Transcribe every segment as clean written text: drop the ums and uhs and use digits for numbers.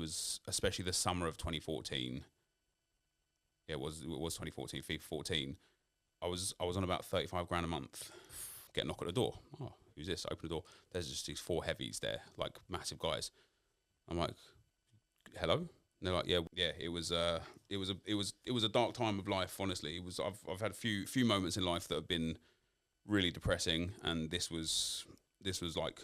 was especially the summer of 2014. Yeah, it was 2014, FIFA 14. I was on about 35 grand a month. Get a knock at the door. Oh, who's this? Open the door. There's just these 4 heavies there, like massive guys. I'm like, hello? And they're like, yeah. It was a dark time of life. Honestly, I've had a few moments in life that have been really depressing, and this was like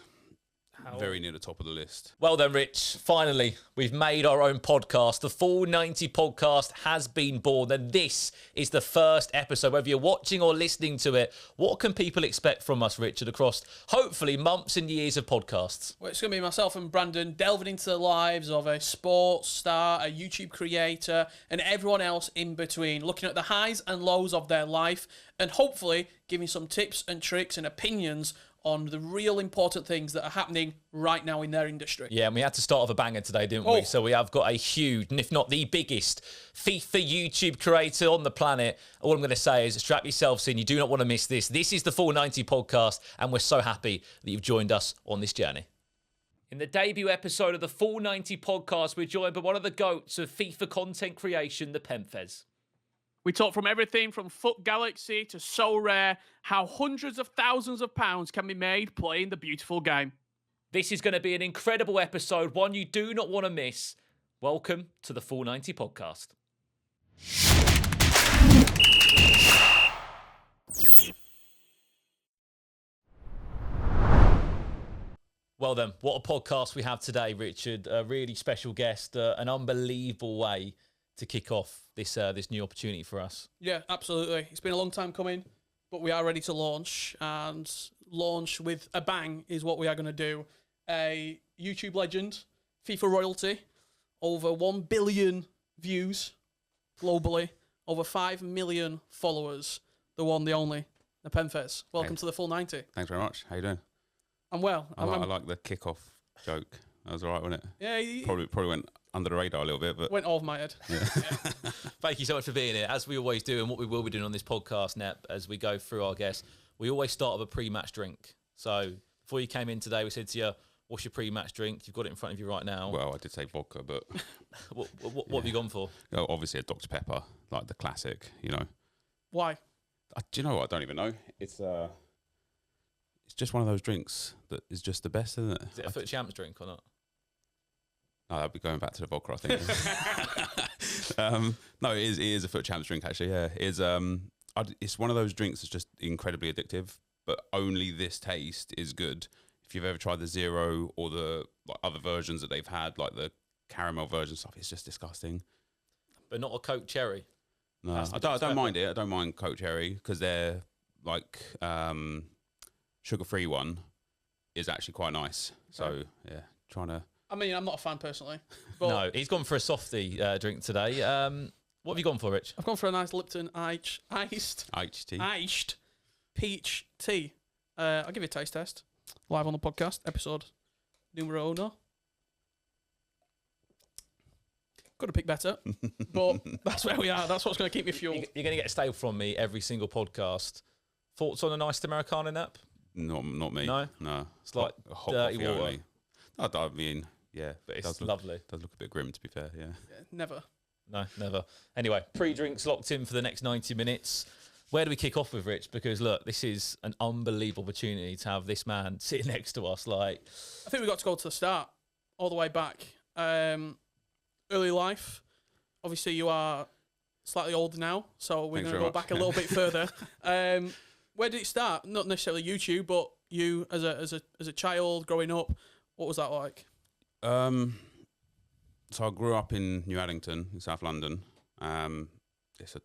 very near the top of the list. Well then, Rich, finally, we've made our own podcast. The Full 90 podcast has been born, and this is the first episode. Whether you're watching or listening to it, what can people expect from us, Richard, across hopefully months and years of podcasts? Well, it's going to be myself and Brandon delving into the lives of a sports star, a YouTube creator, and everyone else in between, looking at the highs and lows of their life, and hopefully giving some tips and tricks and opinions on the real important things that are happening right now in their industry. Yeah, and we had to start off a banger today, didn't we? So we have got a huge, and if not the biggest, FIFA YouTube creator on the planet. All I'm going to say is strap yourselves in. You do not want to miss this. This is the Full 90 podcast, and we're so happy that you've joined us on this journey. In the debut episode of the Full 90 podcast, we're joined by one of the GOATs of FIFA content creation, NepentheZ. We talk from everything from FUT Galaxy to Sorare, how hundreds of thousands of pounds can be made playing the beautiful game. This is going to be an incredible episode, one you do not want to miss. Welcome to the Full 90 podcast. Well then, what a podcast we have today, Richard. A really special guest, an unbelievable way to kick off this new opportunity for us. Yeah, absolutely. It's been a long time coming, but we are ready to launch, and launch with a bang is what we are going to do. A YouTube legend, FIFA royalty, over 1 billion views globally, over 5 million followers, the one, the only, NepentheZ. Welcome to the Full 90. Thanks very much. How you doing? I'm well. I like the kick-off joke. That was all right, wasn't it? Yeah. Probably went under the radar a little bit, but went over my head. Yeah. Thank you so much for being here. As we always do, and what we will be doing on this podcast, Nep, as we go through our guests, we always start with a pre-match drink. So before you came in today, we said to you, what's your pre-match drink? You've got it in front of you right now. Well, I did say vodka, but what have you gone for? Oh, obviously a Dr. Pepper, like the classic, you know. Why? Do you know what? I don't even know. It's just one of those drinks that is just the best, isn't it? Is it a FUT Champs drink or not? No, I'll be going back to the vodka, I think. No, it is a FUT Champs drink, actually, yeah. It's one of those drinks that's just incredibly addictive, but only this taste is good. If you've ever tried the Zero or the other versions that they've had, like the caramel version stuff, it's just disgusting. But not a Coke Cherry? No, I don't mind it. I don't mind Coke Cherry, because they're like sugar-free one is actually quite nice. So, yeah, trying to... I mean, I'm not a fan personally. But no, he's gone for a softy drink today. What have you gone for, Rich? I've gone for a nice Lipton iced peach tea. I'll give you a taste test. Live on the podcast, episode numero uno. Could have picked better, but that's where we are. That's what's going to keep me fueled. You're going to get a stale from me every single podcast. Thoughts on a nice Americano, Nap? Not me. No? No. It's like hot dirty coffee water. only. I mean, yeah. But it's lovely. Does look a bit grim, to be fair, yeah. Never. No, never. Anyway, pre-drinks locked in for the next 90 minutes. Where do we kick off with, Rich? Because, look, this is an unbelievable opportunity to have this man sitting next to us. I think we've got to go to the start, all the way back. Early life. Obviously, you are slightly older now, so we're going to go back a little bit further. Where did it start? Not necessarily YouTube, but you as a child growing up. What was that like? So I grew up in New Addington in South London. It's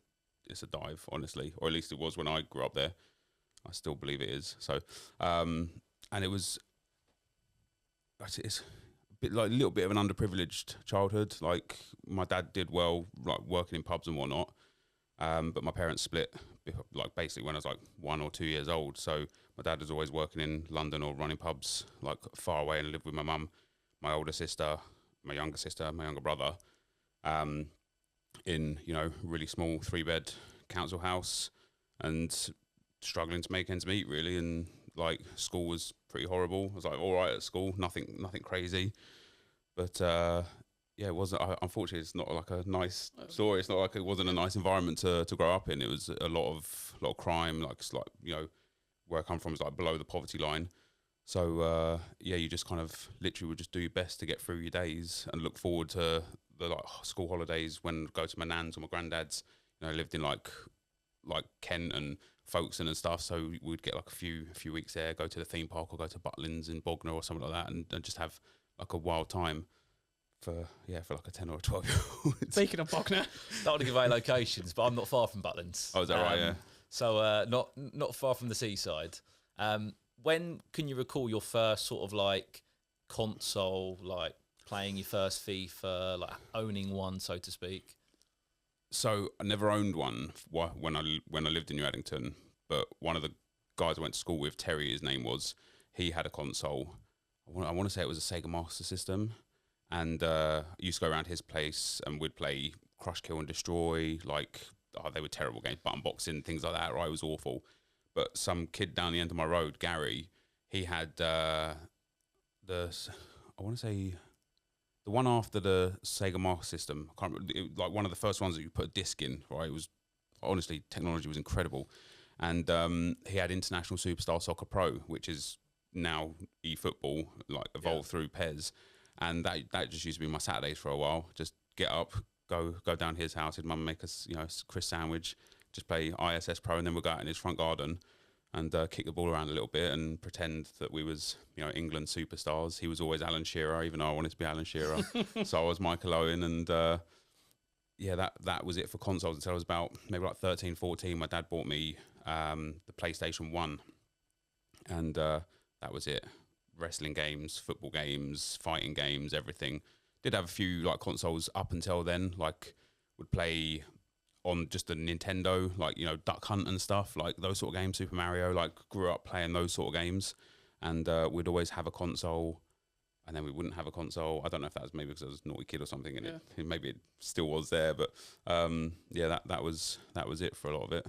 a dive, honestly, or at least it was when I grew up there. I still believe it is. So, and it's a little bit of an underprivileged childhood. Like, my dad did well, like working in pubs and whatnot. But my parents split, like, basically when I was like 1 or 2 years old. So my dad was always working in London or running pubs, like, far away, and lived with my mum, my older sister, my younger brother, in, really small 3-bed council house, and struggling to make ends meet, really. And, like, school was pretty horrible. I was like all right at school, nothing crazy. But yeah, it wasn't. Unfortunately, it's not like a nice story. It's not like it wasn't a nice environment to grow up in. It was a lot of crime. Like where I come from is like below the poverty line. So yeah, you just kind of literally would just do your best to get through your days and look forward to the school holidays when I'd go to my nan's or my granddad's. Lived in like Kent and Folkestone and stuff. So we'd get like a few weeks there, go to the theme park or go to Buckleys in Bognor or something like that, and just have like a wild time for like a 10 or a 12-year-old. Speaking of Bognor, don't want to give away locations, but I'm not far from Bucklands. Oh, is that right? Yeah. So not far from the seaside. When can you recall your first sort of like console, like playing your first FIFA, like owning one, so to speak? So I never owned one when I lived in New Addington, but one of the guys I went to school with, Terry, his name was, he had a console. I want to say it was a Sega Master System, and I used to go around his place and we'd play Crush, Kill and Destroy. Like, they were terrible games, button boxing, things like that. Right, it was awful. But some kid down the end of my road, Gary, he had I want to say the one after the Sega Master System. I can't remember, like one of the first ones that you put a disc in. Right, it was honestly, technology was incredible, and he had International Superstar Soccer Pro, which is now eFootball, like evolved through PES, and that just used to be my Saturdays for a while. Just get up, go down his house. His mum make us Chris sandwich. Just play ISS Pro, and then we'll go out in his front garden and kick the ball around a little bit and pretend that we was England superstars. He was always Alan Shearer, even though I wanted to be Alan Shearer. So I was Michael Owen, and that was it for consoles until I was about maybe like 13, 14. My dad bought me the PlayStation 1, and that was it. Wrestling games, football games, fighting games, everything. Did have a few like consoles up until then, like would play on just a Nintendo, like, Duck Hunt and stuff, like those sort of games, Super Mario, like grew up playing those sort of games. And we'd always have a console, and then we wouldn't have a console. I don't know if that was maybe because I was a naughty kid or something, and maybe it still was there, but that was it for a lot of it.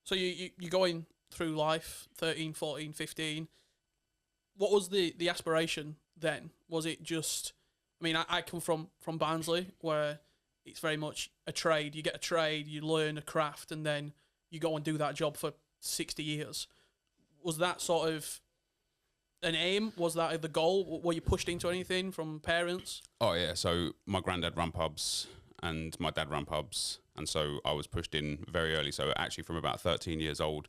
So you're going through life, 13, 14, 15. What was the aspiration then? Was it just, I mean, I come from Barnsley, where it's very much a trade. You get a trade, you learn a craft, and then you go and do that job for 60 years. Was that sort of an aim? Was that the goal? Were you pushed into anything from parents? Oh, yeah. So my granddad ran pubs and my dad ran pubs. And so I was pushed in very early. So actually from about 13 years old,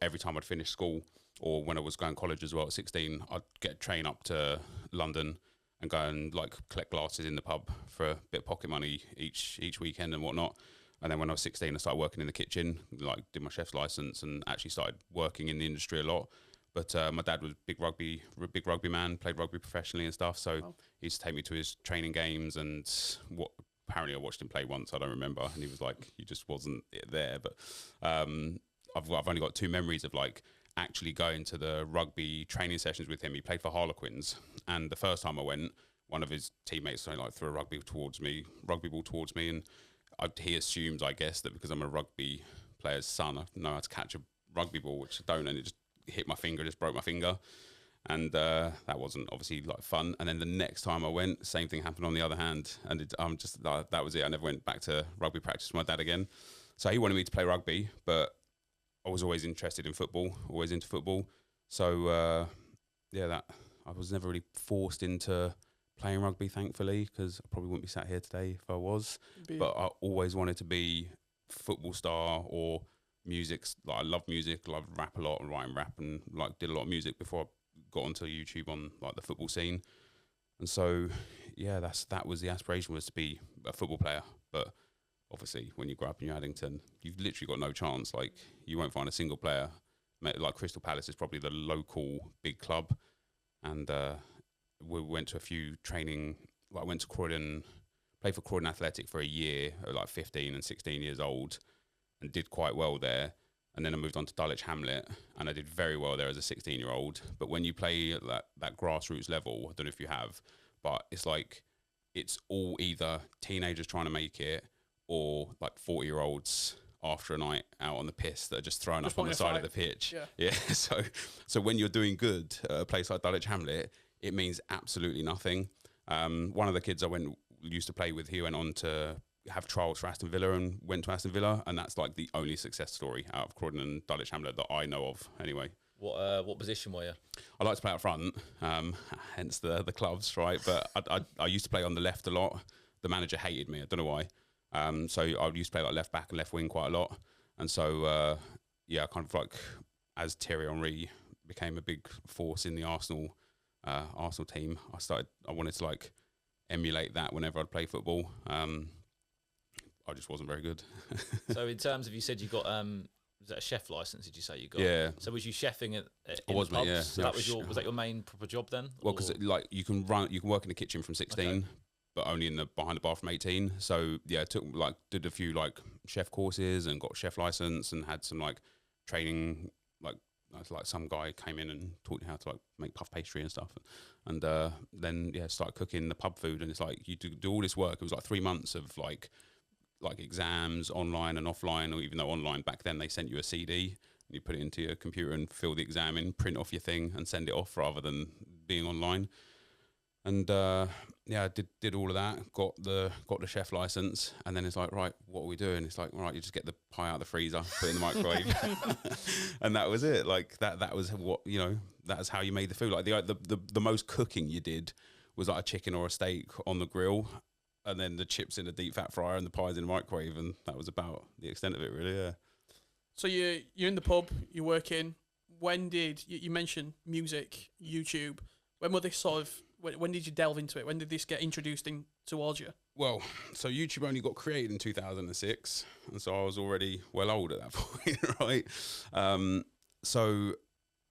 every time I'd finish school, or when I was going to college as well at 16, I'd get a train up to London and go and like collect glasses in the pub for a bit of pocket money each weekend and whatnot. And then when I was 16, I started working in the kitchen, like did my chef's license, and actually started working in the industry a lot. But my dad was big rugby man, played rugby professionally and stuff. So he used to take me to his training games, and apparently I watched him play once, I don't remember. And he was like, he just wasn't there. But I've only got two memories of like actually going to the rugby training sessions with him. He played for Harlequins, and the first time I went, one of his teammates threw a rugby ball towards me, and he assumes, I guess, that because I'm a rugby player's son, I know how to catch a rugby ball, which I don't, and it just hit my finger, just broke my finger, and that wasn't obviously like fun. And then the next time I went, same thing happened on the other hand, and that was it. I never went back to rugby practice with my dad again. So he wanted me to play rugby, but I was always interested in football, always into football. So that I was never really forced into playing rugby, thankfully, because I probably wouldn't be sat here today if I was. But I always wanted to be football star or music. Like I love music, loved rap a lot and writing rap, and like did a lot of music before I got onto YouTube on like the football scene. And so that was the aspiration, was to be a football player. But obviously, when you grow up in New Addington, you've literally got no chance. Like, you won't find a single player. Like, Crystal Palace is probably the local big club. And we went to a few training, like, I went to Croydon, played for Croydon Athletic for a year, like 15 and 16 years old, and did quite well there. And then I moved on to Dulwich Hamlet, and I did very well there as a 16-year-old. But when you play at that grassroots level, I don't know if you have, but it's like, it's all either teenagers trying to make it, or like 40-year-olds after a night out on the piss that are just thrown up on the side of the pitch. Yeah. So when you're doing good at a place like Dulwich Hamlet, it means absolutely nothing. One of the kids I went used to play with, he went on to have trials for Aston Villa and went to Aston Villa, and that's like the only success story out of Croydon and Dulwich Hamlet that I know of anyway. What position were you? I like to play up front, hence the gloves, right? But I used to play on the left a lot. The manager hated me. I don't know why. So I used to play like left back and left wing quite a lot. And so, kind of like as Thierry Henry became a big force in the Arsenal team, I wanted to like emulate that whenever I'd play football. I just wasn't very good. So in terms of, you said you got, was that a chef license? Did you say you got? Yeah. So was you chefing in I was, the pubs? mate, yeah. So was that your main proper job then? Well, because like you can work in the kitchen from 16. Okay. But only behind the bar from 18. So yeah, did a few like chef courses and got chef license and had some like training, like some guy came in and taught you how to like make puff pastry and stuff. And then started cooking the pub food, and it's like you do all this work. It was like 3 months of like exams online and offline, or even though online back then they sent you a CD and you put it into your computer and fill the exam in, print off your thing and send it off rather than being online. And I did all of that, got the chef license, and then it's like, right, what are we doing? It's like, right, you just get the pie out of the freezer, put it in the microwave, and that was it. Like that was what, that's how you made the food. Like the most cooking you did was like a chicken or a steak on the grill, and then the chips in a deep fat fryer and the pies in the microwave, and that was about the extent of it, really. Yeah. So you're in the pub, you're working. When did you mention music, YouTube? When were this sort of? When did you delve into it? When did this get introduced towards you? Well, so YouTube only got created in 2006, and so I was already well old at that point, right? So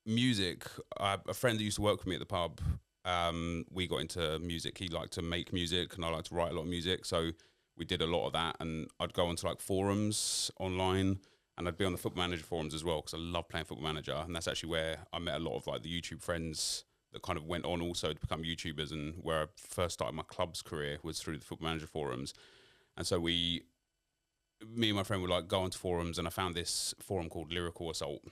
music, a friend who used to work with me at the pub, we got into music. He liked to make music, and I liked to write a lot of music, so we did a lot of that. And I'd go onto like forums online, and I'd be on the Football Manager forums as well, because I love playing Football Manager, and that's actually where I met a lot of like the YouTube friends that kind of went on also to become YouTubers, and where I first started my club's career was through the Football Manager forums. And so me and my friend would like go onto forums, and I found this forum called Lyrical Assault,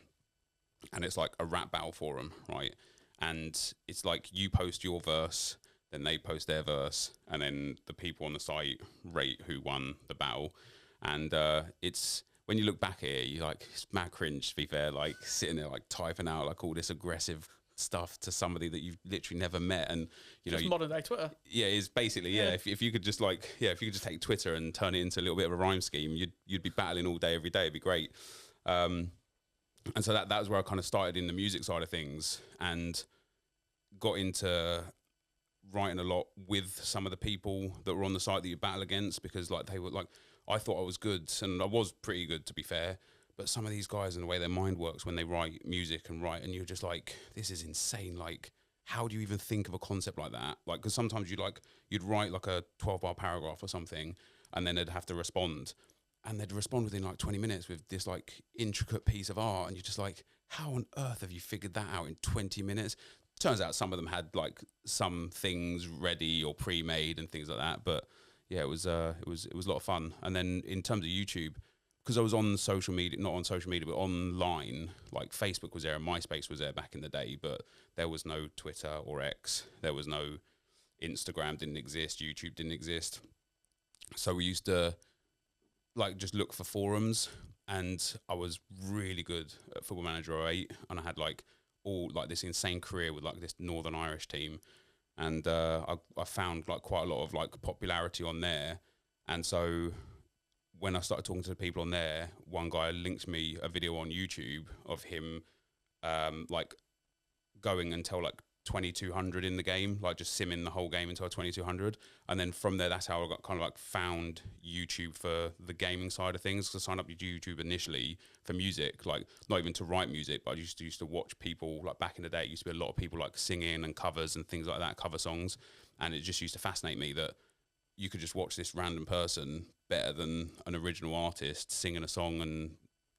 and it's like a rap battle forum, right? And it's like you post your verse, then they post their verse, and then the people on the site rate who won the battle. And it's, when you look back at it, you're like, it's mad cringe, to be fair, like sitting there like typing out like all this aggressive stuff to somebody that you've literally never met. And just modern day Twitter. Yeah, it's basically if you could just if you could just take Twitter and turn it into a little bit of a rhyme scheme, you'd be battling all day every day. It'd be great. And so that was where I kind of started in the music side of things, and got into writing a lot with some of the people that were on the site that you battle against, because like they were like, I thought I was good, and I was pretty good, to be fair. But some of these guys and the way their mind works when they write music and you're just like, this is insane. Like, how do you even think of a concept like that? Like, because sometimes you'd write like a 12-bar paragraph or something, and then they'd have to respond, and they'd respond within like 20 minutes with this like intricate piece of art, and you're just like, how on earth have you figured that out in 20 minutes? Turns out some of them had like some things ready or pre-made and things like that. But yeah, it was a lot of fun. And then in terms of YouTube, because I was on social media, not on social media, but online, like Facebook was there and MySpace was there back in the day, but there was no Twitter or X. There was no Instagram, didn't exist. YouTube didn't exist. So we used to like just look for forums, and I was really good at Football Manager 08, and I had like all like this insane career with like this Northern Irish team. And I found like quite a lot of like popularity on there. And so when I started talking to the people on there, one guy linked me a video on YouTube of him like going until like 2200 in the game, like just simming the whole game until 2200. And then from there, that's how I got kind of like found YouTube for the gaming side of things. Because I signed up to YouTube initially for music, like not even to write music, but I used to watch people like back in the day. It used to be a lot of people like singing and covers and things like that, cover songs. And it just used to fascinate me that you could just watch this random person better than an original artist singing a song, and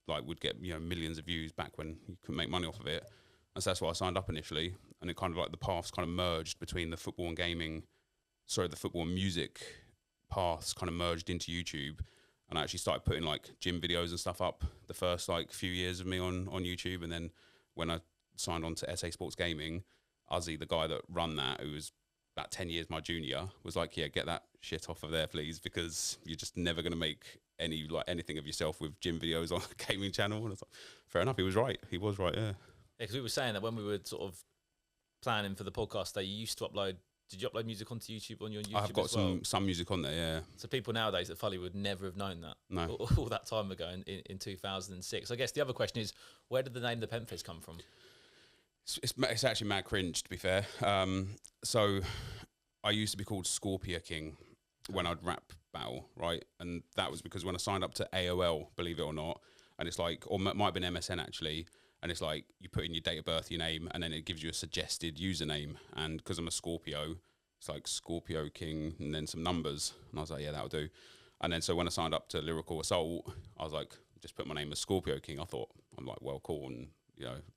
like would get, millions of views back when you couldn't make money off of it. And so that's why I signed up initially. And it kind of like the paths kind of merged between the football and the football and music paths kind of merged into YouTube. And I actually started putting like gym videos and stuff up the first like few years of me on YouTube. And then when I signed on to SA Sports Gaming, Uzzy, the guy that run that, who was about 10 years my junior, was like, yeah, get that shit off of there, please, because you're just never going to make anything of yourself with gym videos on a gaming channel. And I was like, fair enough, he was right. He was right, yeah. Because we were saying that when we were sort of planning for the podcast day, you used to upload. Did you upload music onto YouTube on your YouTube? I've got some music on there, yeah. So people nowadays that follow would never have known that. No. All that time ago in 2006. I guess the other question is, where did the name NepentheZ come from? It's actually mad cringe, to be fair. So I used to be called Scorpio King when I'd rap battle, right? And that was because when I signed up to AOL, believe it or not, and it's like, or it might have been MSN actually, and it's like you put in your date of birth, your name, and then it gives you a suggested username. And because I'm a Scorpio, it's like Scorpio King and then some numbers. And I was like, yeah, that'll do. And then so when I signed up to Lyrical Assault, I was like, just put my name as Scorpio King. I thought, I'm like, well, cool, and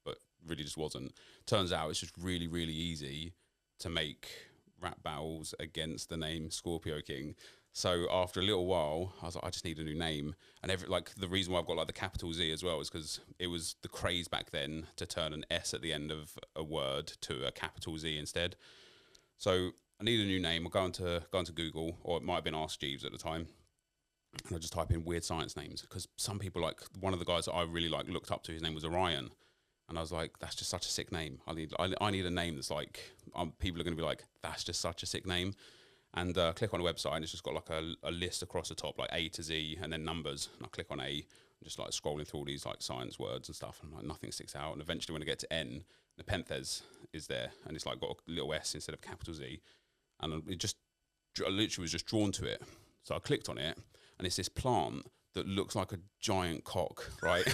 but really just wasn't. Turns out it's just really, really easy to make rap battles against the name Scorpio King. So after a little while, I was like, I just need a new name. And the reason why I've got like the capital Z as well is because it was the craze back then to turn an S at the end of a word to a capital Z instead. So I need a new name. I'll go into Google, or it might have been Ask Jeeves at the time. And I just type in weird science names, because some people, like one of the guys that I really looked up to, his name was Orion. And I was like, that's just such a sick name. I need a name that's like, people are going to be like, that's just such a sick name. And click on a website, and it's just got like a list across the top, like A to Z, and then numbers. And I click on A, and just like scrolling through all these like science words and stuff. And I'm like, nothing sticks out. And eventually when I get to N, NepentheZ is there. And it's like got a little S instead of capital Z. And I literally was just drawn to it. So I clicked on it, and it's this plant that looks like a giant cock, right?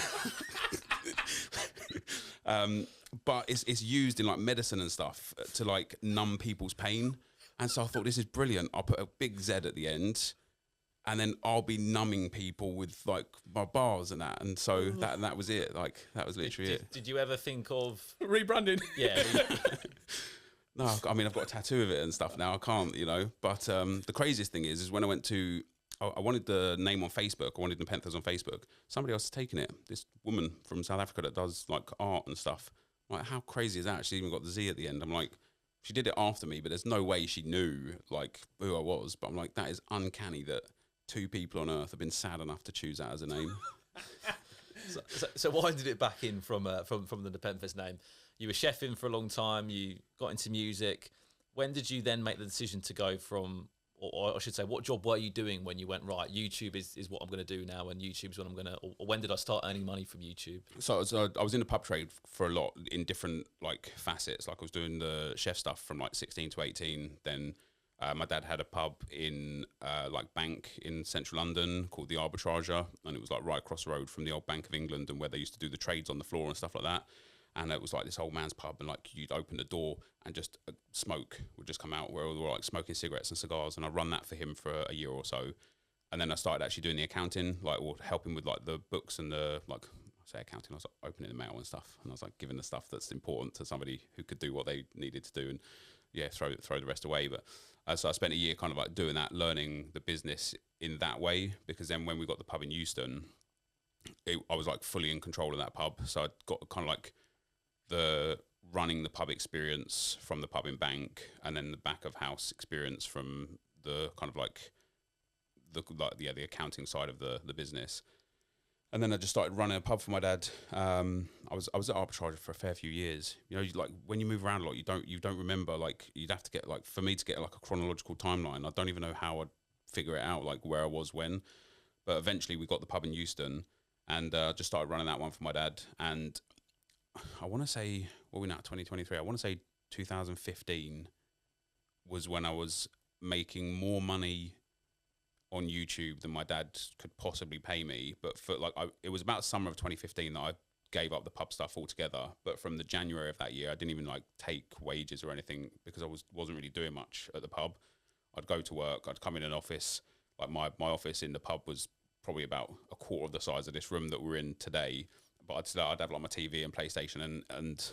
But it's used in like medicine and stuff to like numb people's pain. And so I thought, this is brilliant. I'll put a big Z at the end, and then I'll be numbing people with like my bars and that. And so that was it. Like that was literally it. Did you ever think of rebranding? Yeah. No, I mean, I've got a tattoo of it and stuff now. I can't, But the craziest thing is when I went to, I wanted the name on Facebook. I wanted NepentheZ on Facebook. Somebody else has taken it. This woman from South Africa that does like art and stuff. I'm like, how crazy is that? She even got the Z at the end. I'm like, she did it after me, but there's no way she knew like who I was. But I'm like, that is uncanny that two people on earth have been sad enough to choose that as a name. So why did it back in from the NepentheZ name? You were chefing for a long time. You got into music. When did you then make the decision to go from, or I should say, what job were you doing when you went, right, YouTube is what I'm going to do now, and YouTube's what I'm going to, or when did I start earning money from YouTube? So I was in the pub trade for a lot in different like facets. Like I was doing the chef stuff from like 16 to 18. Then my dad had a pub in like Bank in central London called the Arbitrager, and it was like right across the road from the old Bank of England and where they used to do the trades on the floor and stuff like that. And it was like this old man's pub, and like you'd open the door and just smoke would just come out, where we were like smoking cigarettes and cigars. And I run that for him for a year or so. And then I started actually doing the accounting, like, or helping with like the books and the, like, I say accounting, I was like opening the mail and stuff. And I was like giving the stuff that's important to somebody who could do what they needed to do, and yeah, throw the rest away. But so I spent a year kind of like doing that, learning the business in that way, because then when we got the pub in Euston, I was like fully in control of that pub. So I got kind of like the running the pub experience from the pub in Bank, and then the back of house experience from the kind of like the accounting side of the business. And then I just started running a pub for my dad. I was at Arbitrager for a fair few years. Like when you move around a lot, you don't remember, like you'd have to get, like, for me to get like a chronological timeline, I don't even know how I'd figure it out, like where I was when. But eventually we got the pub in Euston, and just started running that one for my dad. And I want to say, what are we now, 2023? I want to say 2015 was when I was making more money on YouTube than my dad could possibly pay me. But for like, it was about summer of 2015 that I gave up the pub stuff altogether. But from the January of that year, I didn't even like take wages or anything, because I wasn't really doing much at the pub. I'd go to work, I'd come in an office. Like my office in the pub was probably about a quarter of the size of this room that we're in today. But I'd have like my TV and PlayStation and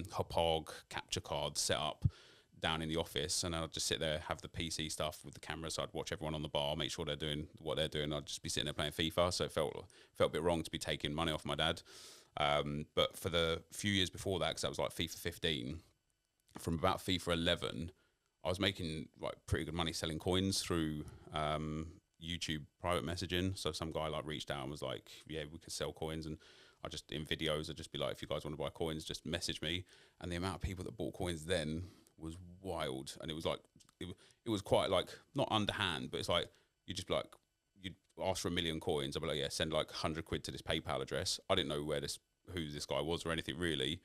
Hopog capture cards set up down in the office, and I'd just sit there, have the PC stuff with the camera, so I'd watch everyone on the bar, make sure they're doing what they're doing. I'd just be sitting there playing FIFA, so it felt a bit wrong to be taking money off my dad. But for the few years before that, because that was like FIFA 15, from about FIFA 11, I was making like pretty good money selling coins through YouTube private messaging. So some guy like reached out and was like, yeah, we could sell coins. And I just, in videos, I'd just be like, if you guys want to buy coins, just message me. And the amount of people that bought coins then was wild. And it was like, it was quite like, not underhand, but it's like, you just be like, you'd ask for 1 million coins. I'd be like, yeah, send like 100 quid to this PayPal address. I didn't know who this guy was or anything really.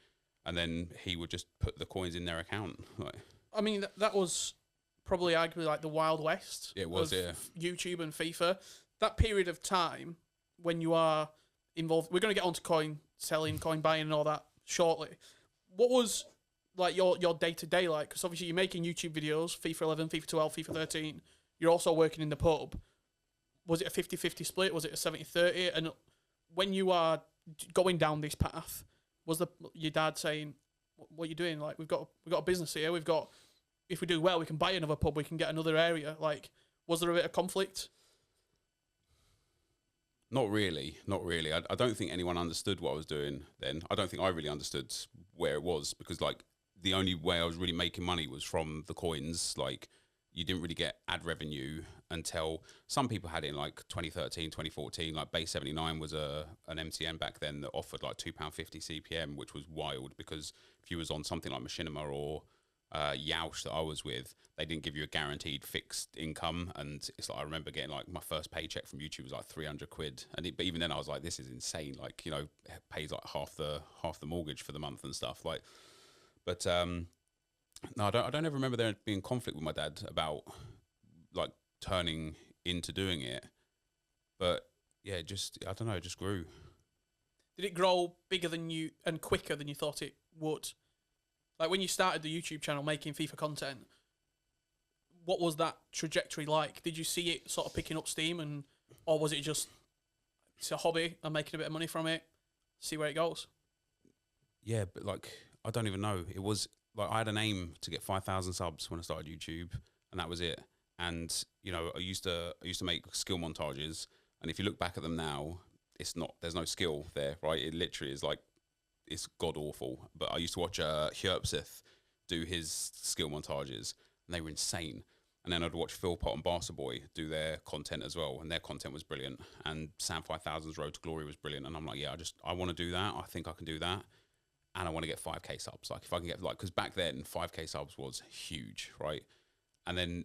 And then he would just put the coins in their account. Like, I mean, that was probably arguably like the Wild West. It was, yeah. YouTube and FIFA. That period of time when you are involved, we're going to get onto coin selling, coin buying, and all that shortly. What was like your day to day like? Because obviously you're making YouTube videos, FIFA 11, FIFA 12, FIFA 13. You're also working in the pub. Was it a 50-50 split? Was it a 70-30? And when you are going down this path, was your dad saying, "What are you doing? Like we've got a business here. We've got, if we do well, we can buy another pub. We can get another area." Like, was there a bit of conflict? Not really. I don't think anyone understood what I was doing then. I don't think I really understood where it was, because like the only way I was really making money was from the coins. Like, you didn't really get ad revenue until some people had it in like 2013, 2014. Like Base 79 was an MTN back then that offered like £2.50 CPM, which was wild, because if you was on something like Machinima or Yoush that I was with, they didn't give you a guaranteed fixed income. And it's like, I remember getting like my first paycheck from YouTube was like 300 quid. But even then I was like, this is insane. Like, you know, it pays like half the mortgage for the month and stuff. Like, but no, I don't ever remember there being conflict with my dad about like turning into doing it. But yeah, I don't know, it just grew. Did it grow bigger than you and quicker than you thought it would? Like when you started the YouTube channel making FIFA content, what was that trajectory like? Did you see it sort of picking up steam, or was it just, it's a hobby, I'm making a bit of money from it, see where it goes? Yeah, but like, I don't even know. It was like, I had an aim to get 5,000 subs when I started YouTube, and that was it. And, you know, I used to make skill montages, and if you look back at them now, there's no skill there, right? It literally is like, it's god awful. But I used to watch Hjerpseth do his skill montages, and they were insane. And then I'd watch Philpot and Barca Boy do their content as well, and their content was brilliant. And Sam 5000's Road to Glory was brilliant. And I'm like, yeah, I want to do that. I think I can do that. And I want to get 5K subs. Like, if I can get, like, because back then 5K subs was huge, right? And then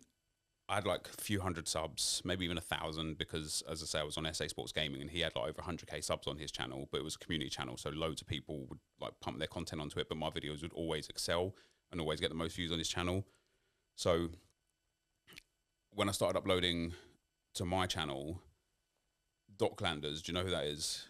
I had like a few hundred subs, maybe even 1,000, because as I say, I was on SA Sports Gaming, and he had like over 100K subs on his channel, but it was a community channel, so loads of people would like pump their content onto it, but my videos would always excel and always get the most views on his channel. So when I started uploading to my channel, Docklanders, do you know who that is?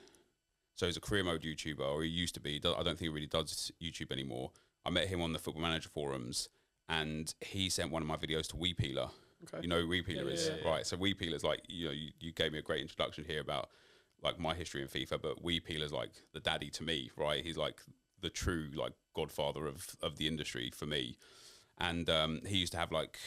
So he's a career mode YouTuber, or he used to be. I don't think he really does YouTube anymore. I met him on the Football Manager forums, and he sent one of my videos to Weepeeler. Okay. You know who Weepeeler is? Yeah. Right. So Weepeeler's like, you know, you gave me a great introduction here about like my history in FIFA, but Weepeeler's like the daddy to me, right? He's like the true like godfather of the industry for me. And he used to have like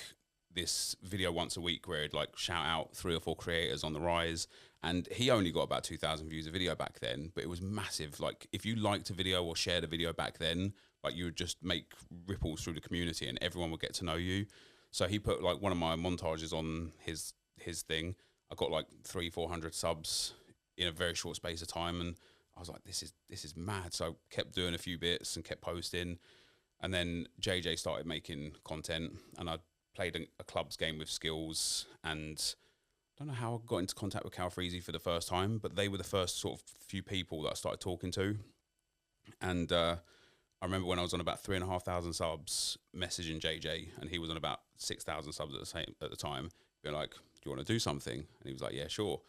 this video once a week where he'd like shout out 3 or 4 creators on the rise. And he only got about 2,000 views a video back then, but it was massive. Like, if you liked a video or shared a video back then, like, you would just make ripples through the community and everyone would get to know you. So he put like one of my montages on his thing. I got like 300-400 subs in a very short space of time, and I was like, this is mad. So I kept doing a few bits and kept posting, and then JJ started making content, and I played a clubs game with Skills, and I don't know how I got into contact with Calfreezy for the first time, but they were the first sort of few people that I started talking to. And I remember when I was on about 3,500 subs, messaging JJ, and he was on about 6,000 subs at the time, being like, do you want to do something? And he was like, yeah, sure.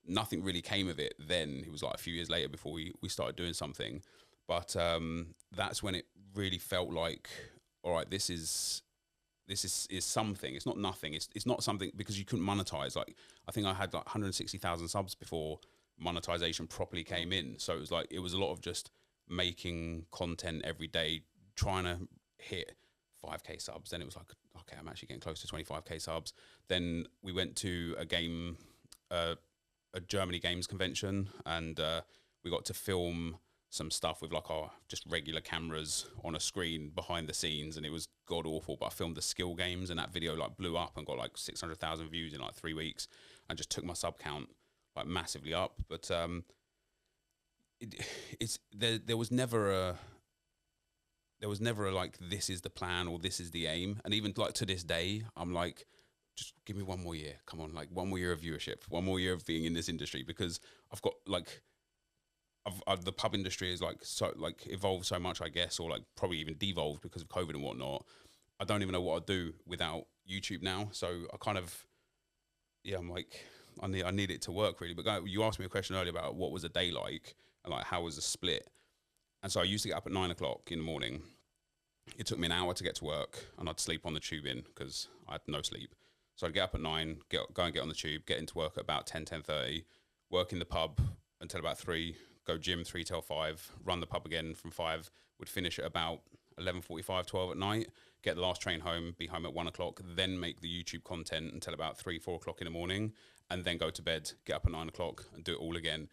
Nothing really came of it then. It was like a few years later before we started doing something. But that's when it really felt like, all right, this is something. It's not nothing. It's not something, because you couldn't monetize. Like, I think I had like 160,000 subs before monetization properly came in. So it was like, it was a lot of just making content every day, trying to hit 5K subs. Then it was like, okay, I'm actually getting close to 25K subs. Then we went to a Germany Games convention, and we got to film some stuff with like our just regular cameras on a screen behind the scenes, and it was god awful. But I filmed the skill games, and that video like blew up and got like 600,000 views in like 3 weeks, and just took my sub count like massively up. But there was never a like, this is the plan or this is the aim. And even like to this day, I'm like, just give me one more year. Come on, like one more year of viewership, one more year of being in this industry, because I've got like, the pub industry is like so like evolved so much, I guess, or like probably even devolved because of COVID and whatnot. I don't even know what I'd do without YouTube now. So I kind of, I'm like, I need it to work really. But you asked me a question earlier about what was a day like and like how was the split. And so I used to get up at 9 o'clock in the morning. It took me an hour to get to work, and I'd sleep on the tube in because I had no sleep. So I'd get up at 9, go and get on the tube, get into work at about 10:30, work in the pub until about 3, go gym 3 till 5, run the pub again from 5, would finish at about 11:45, 12 at night, get the last train home, be home at 1 o'clock, then make the YouTube content until about 3, 4 o'clock in the morning, and then go to bed, get up at 9 o'clock and do it all again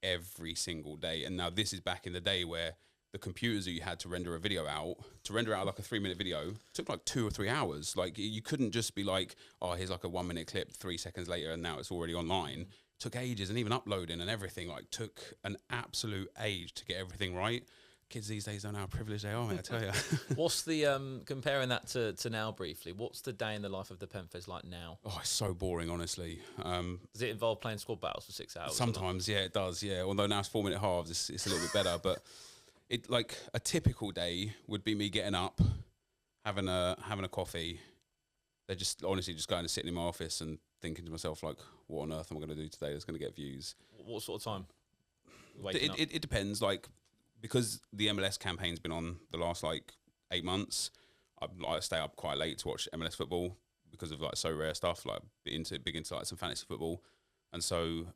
every single day. And now this is back in the day where the computers that you had to render a video out, like a 3-minute video, took like 2 or 3 hours. Like you couldn't just be like, oh, here's like a 1-minute clip, 3 seconds later, and now it's already online. Took ages, and even uploading and everything like took an absolute age to get everything right. Kids these days don't know how privileged they are, mate, I tell you. What's the comparing that to now briefly? What's the day in the life of NepentheZ like now? Oh, it's so boring, honestly. Does it involve playing squad battles for 6 hours? Sometimes, yeah, it does. Yeah, although now it's 4-minute halves, it's a little bit better. But it like a typical day would be me getting up, having a coffee. They're just honestly just going and sitting in my office and thinking to myself like, what on earth am I going to do today that's going to get views? What sort of time? It depends. Like, because the MLS campaign's been on the last like 8 months, I stay up quite late to watch MLS football because of like so rare stuff, like big into like some fantasy football. And so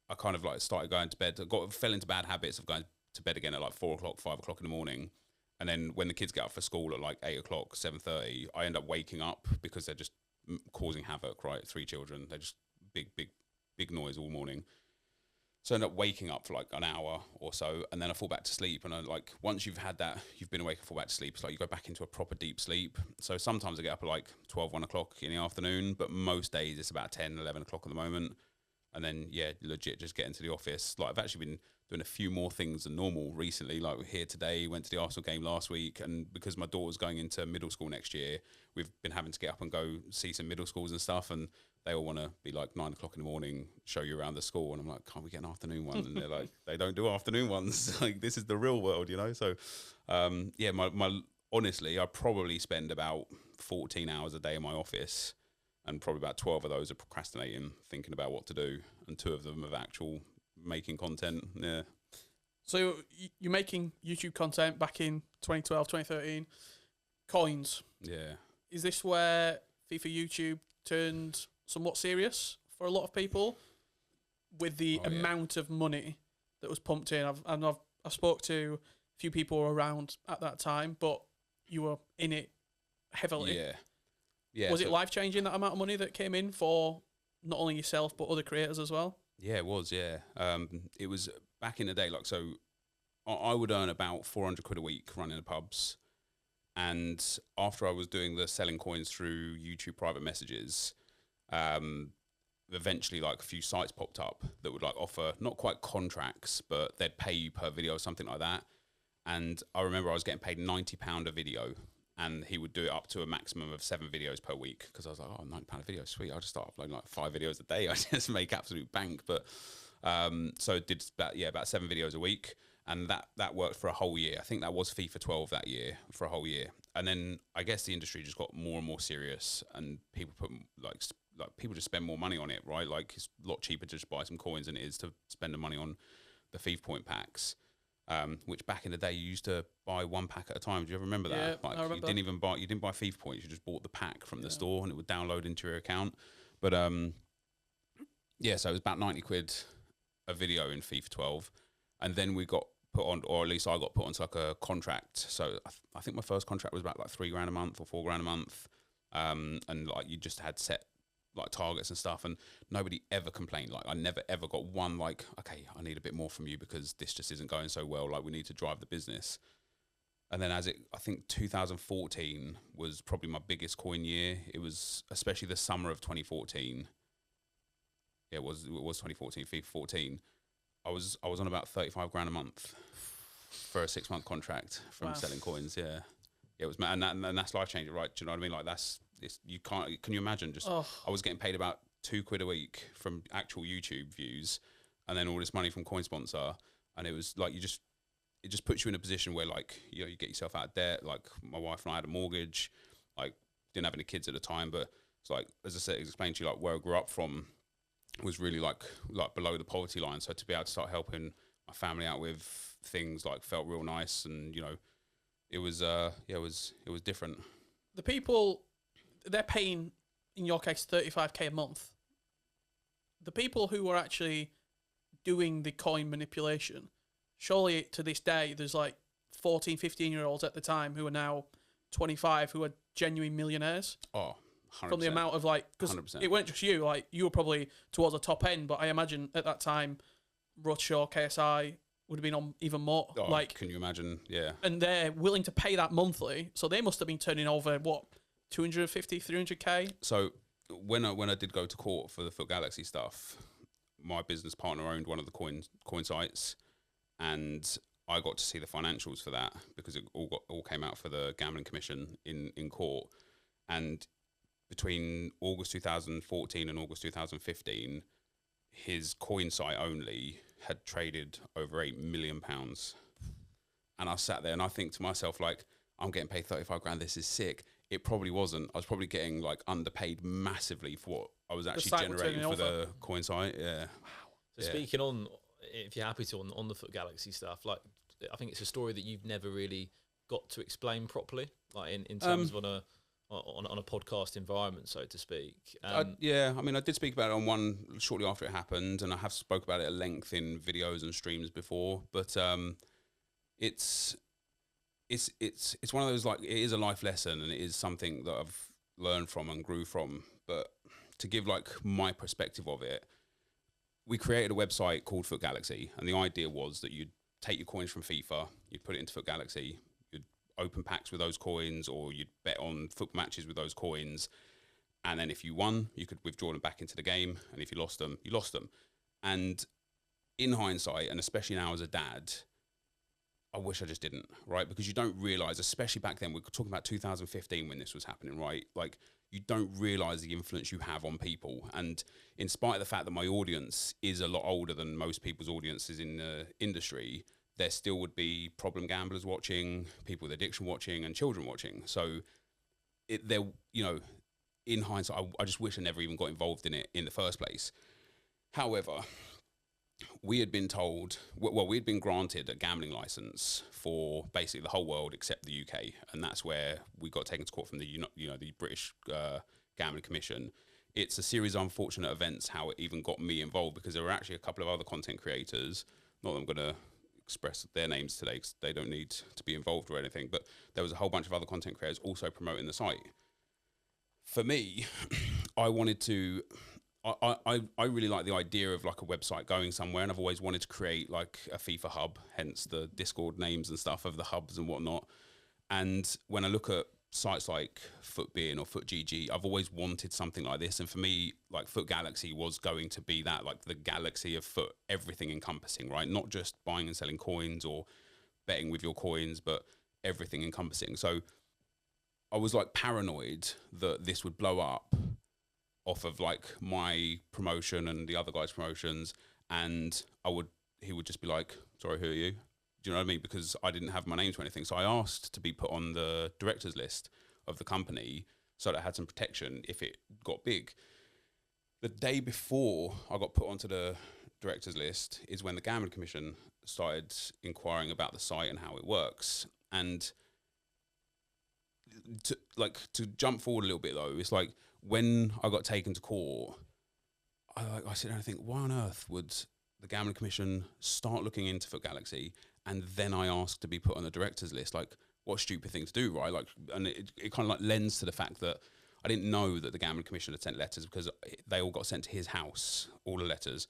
I kind of like started going to bed. Fell into bad habits of going to bed again at like 4 o'clock, 5 o'clock in the morning. And then when the kids get up for school at like 8 o'clock, 7:30, I end up waking up because they're just causing havoc, right? 3 children, they're just big noise all morning. So I end up waking up for like an hour or so, and then I fall back to sleep. And I like, once you've had that, you've been awake and fall back to sleep, it's like you go back into a proper deep sleep. So sometimes I get up at like 12, 1 o'clock in the afternoon, but most days it's about 10, 11 o'clock at the moment. And then, yeah, legit just get into the office. Like I've actually been doing a few more things than normal recently. Like we're here today, went to the Arsenal game last week. And because my daughter's going into middle school next year, we've been having to get up and go see some middle schools and stuff. And they all want to be like 9 o'clock in the morning, show you around the school. And I'm like, can't we get an afternoon one? And they're like, they don't do afternoon ones. Like this is the real world, you know? So, yeah, my honestly, I probably spend about 14 hours a day in my office. And probably about 12 of those are procrastinating, thinking about what to do. And 2 of them of actual making content. Yeah. So you're making YouTube content back in 2012, 2013. Coins. Yeah. Is this where FIFA YouTube turned somewhat serious for a lot of people with the amount of money that was pumped in? I've spoke to a few people around at that time, but you were in it heavily. Yeah. Yeah. Was it life-changing, that amount of money that came in for not only yourself, but other creators as well? Yeah, it was, yeah. It was back in the day, like, so I would earn about 400 quid a week running the pubs. And after I was doing the selling coins through YouTube private messages, eventually like a few sites popped up that would like offer not quite contracts, but they'd pay you per video or something like that. And I remember I was getting paid £90 a video, and he would do it up to a maximum of 7 videos per week. Because I was like, oh, £90 a video, sweet. I'll just start uploading like 5 videos a day. I just make absolute bank. But so it did about 7 videos a week. And that worked for a whole year. I think that was FIFA 12 that year for a whole year. And then I guess the industry just got more and more serious, and people put like people just spend more money on it, right? Like it's a lot cheaper to just buy some coins than it is to spend the money on the FIFA point packs. Which back in the day you used to buy 1 pack at a time. Do you ever remember that? Yeah, like I remember. You didn't buy FIFA points. You just bought the pack from the store, and it would download into your account. But yeah, so it was about 90 quid a video in FIFA 12, and then we got put on, or at least I got put onto like a contract. So I think my first contract was about like $3 grand a month or $4 grand a month, and like you just had set like targets and stuff, and nobody ever complained. Like I never ever got one like, okay, I need a bit more from you because this just isn't going so well. Like we need to drive the business. And then I think 2014 was probably my biggest coin year. It was especially the summer of 2014. Yeah, it was 2014, FIFA 14. I was on about 35 grand a month for a 6-month contract from selling coins. Yeah, it was mad, and that's life changing, right? Do you know what I mean? Like you can't. Can you imagine? Just I was getting paid about £2 a week from actual YouTube views, and then all this money from coin sponsor, and it was like it just puts you in a position where like you get yourself out of debt. Like my wife and I had a mortgage, like didn't have any kids at the time, but it's like as I said, explained to you, like where I grew up from was really like below the poverty line. So to be able to start helping my family out with things like felt real nice, and it was it was different. The people, they're paying, in your case, 35k a month. The people who are actually doing the coin manipulation, surely to this day, there's like 14, 15-year-olds at the time who are now 25 who are genuine millionaires. Oh, 100%. From the amount of like, because it weren't just you, like you were probably towards the top end, but I imagine at that time, Rutshaw, KSI would have been on even more. Oh, like, can you imagine? Yeah. And they're willing to pay that monthly, so they must have been turning over what, 250, 300k. So when I did go to court for the FUT Galaxy stuff, my business partner owned one of the coin sites, and I got to see the financials for that because it all came out for the Gambling Commission in court. And between August 2014 and August 2015, his coin site only had traded over £8 million. And I sat there and I think to myself, like, I'm getting paid 35 grand. This is sick. It probably wasn't. I was probably getting like underpaid massively for what I was actually generating for the coin site. Yeah. Wow. So speaking on, if you're happy to, on the FUT Galaxy stuff, like I think it's a story that you've never really got to explain properly, like in terms of on a podcast environment, so to speak. Yeah, I mean, I did speak about it on one shortly after it happened, and I have spoke about it at length in videos and streams before. But it's one of those, like, it is a life lesson, and it is something that I've learned from and grew from. But to give like my perspective of it, we created a website called FUT Galaxy, and the idea was that you'd take your coins from FIFA, you'd put it into FUT Galaxy, you'd open packs with those coins, or you'd bet on foot matches with those coins, and then if you won, you could withdraw them back into the game, and if you lost them, you lost them. And in hindsight, and especially now as a dad, I wish I just didn't, right? Because you don't realise, especially back then, we're talking about 2015 when this was happening, right? Like, you don't realise the influence you have on people. And in spite of the fact that my audience is a lot older than most people's audiences in the industry, there still would be problem gamblers watching, people with addiction watching, and children watching. So in hindsight, I just wish I never even got involved in it in the first place. However, we had been told, we'd been granted a gambling license for basically the whole world except the UK, and that's where we got taken to court from the the British Gambling Commission. It's a series of unfortunate events how it even got me involved, because there were actually a couple of other content creators, not that I'm going to express their names today because they don't need to be involved or anything, but there was a whole bunch of other content creators also promoting the site. For me, I wanted to... I really like the idea of like a website going somewhere, and I've always wanted to create like a FIFA hub, hence the Discord names and stuff of the hubs and whatnot. And when I look at sites like FUTBin or FUTGG, I've always wanted something like this. And for me, like FUT Galaxy was going to be that, like the galaxy of FUT, everything encompassing, right? Not just buying and selling coins or betting with your coins, but everything encompassing. So I was like paranoid that this would blow up off of like my promotion and the other guys' promotions, and he would just be like, sorry, who are you? Do you know what I mean? Because I didn't have my name to anything. So I asked to be put on the directors list of the company so that I had some protection if it got big. The day before I got put onto the directors list is when the Gambling Commission started inquiring about the site and how it works. And to jump forward a little bit though, it's like, when I got taken to court, I sit down and think, why on earth would the Gambling Commission start looking into FUT Galaxy and then I asked to be put on the directors list? Like, what a stupid thing to do, right? Like, and it kind of like lends to the fact that I didn't know that the Gambling Commission had sent letters because they all got sent to his house, all the letters.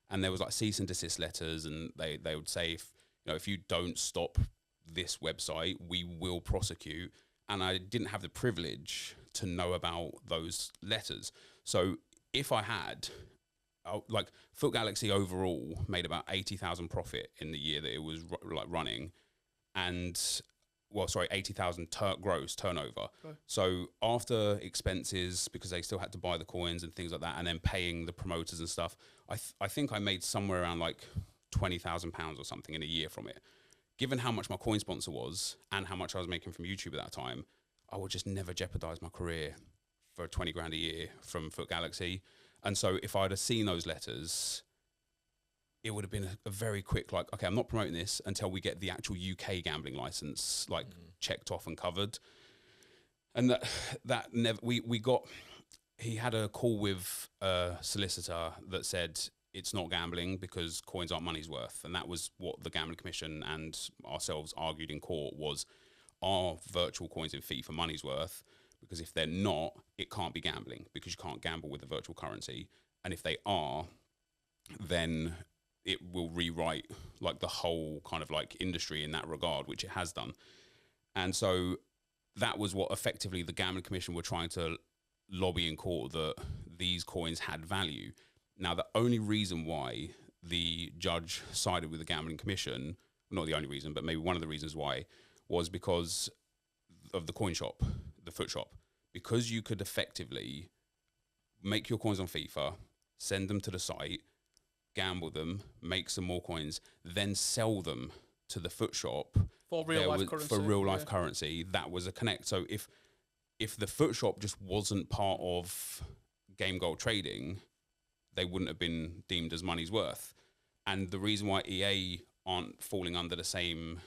And there was like cease and desist letters, and they would say, if you don't stop this website, we will prosecute. And I didn't have the privilege to know about those letters. So if I had, like, FUT Galaxy overall made about 80,000 profit in the year that it was running, and 80,000 gross turnover. Okay. So after expenses, because they still had to buy the coins and things like that, and then paying the promoters and stuff, I think I made somewhere around like £20,000 or something in a year from it. Given how much my coin sponsor was and how much I was making from YouTube at that time, I would just never jeopardize my career for 20 grand a year from FUT Galaxy. And so if I'd have seen those letters, it would have been a very quick, like, okay, I'm not promoting this until we get the actual UK gambling license, like, checked off and covered. And that never, he had a call with a solicitor that said it's not gambling because coins aren't money's worth. And that was what the Gambling Commission and ourselves argued in court was, are virtual coins in FIFA money's worth? Because if they're not, it can't be gambling because you can't gamble with a virtual currency. And if they are, then it will rewrite like the whole kind of like industry in that regard, which it has done. And so that was what effectively the Gambling Commission were trying to lobby in court, that these coins had value. Now, the only reason why the judge sided with the Gambling Commission, not the only reason, but maybe one of the reasons why, was because of the coin shop, the FUT shop. Because you could effectively make your coins on FIFA, send them to the site, gamble them, make some more coins, then sell them to the FUT shop for real life currency. For real life currency, that was a connect. So if the FUT shop just wasn't part of game goal trading, they wouldn't have been deemed as money's worth. And the reason why EA aren't falling under the same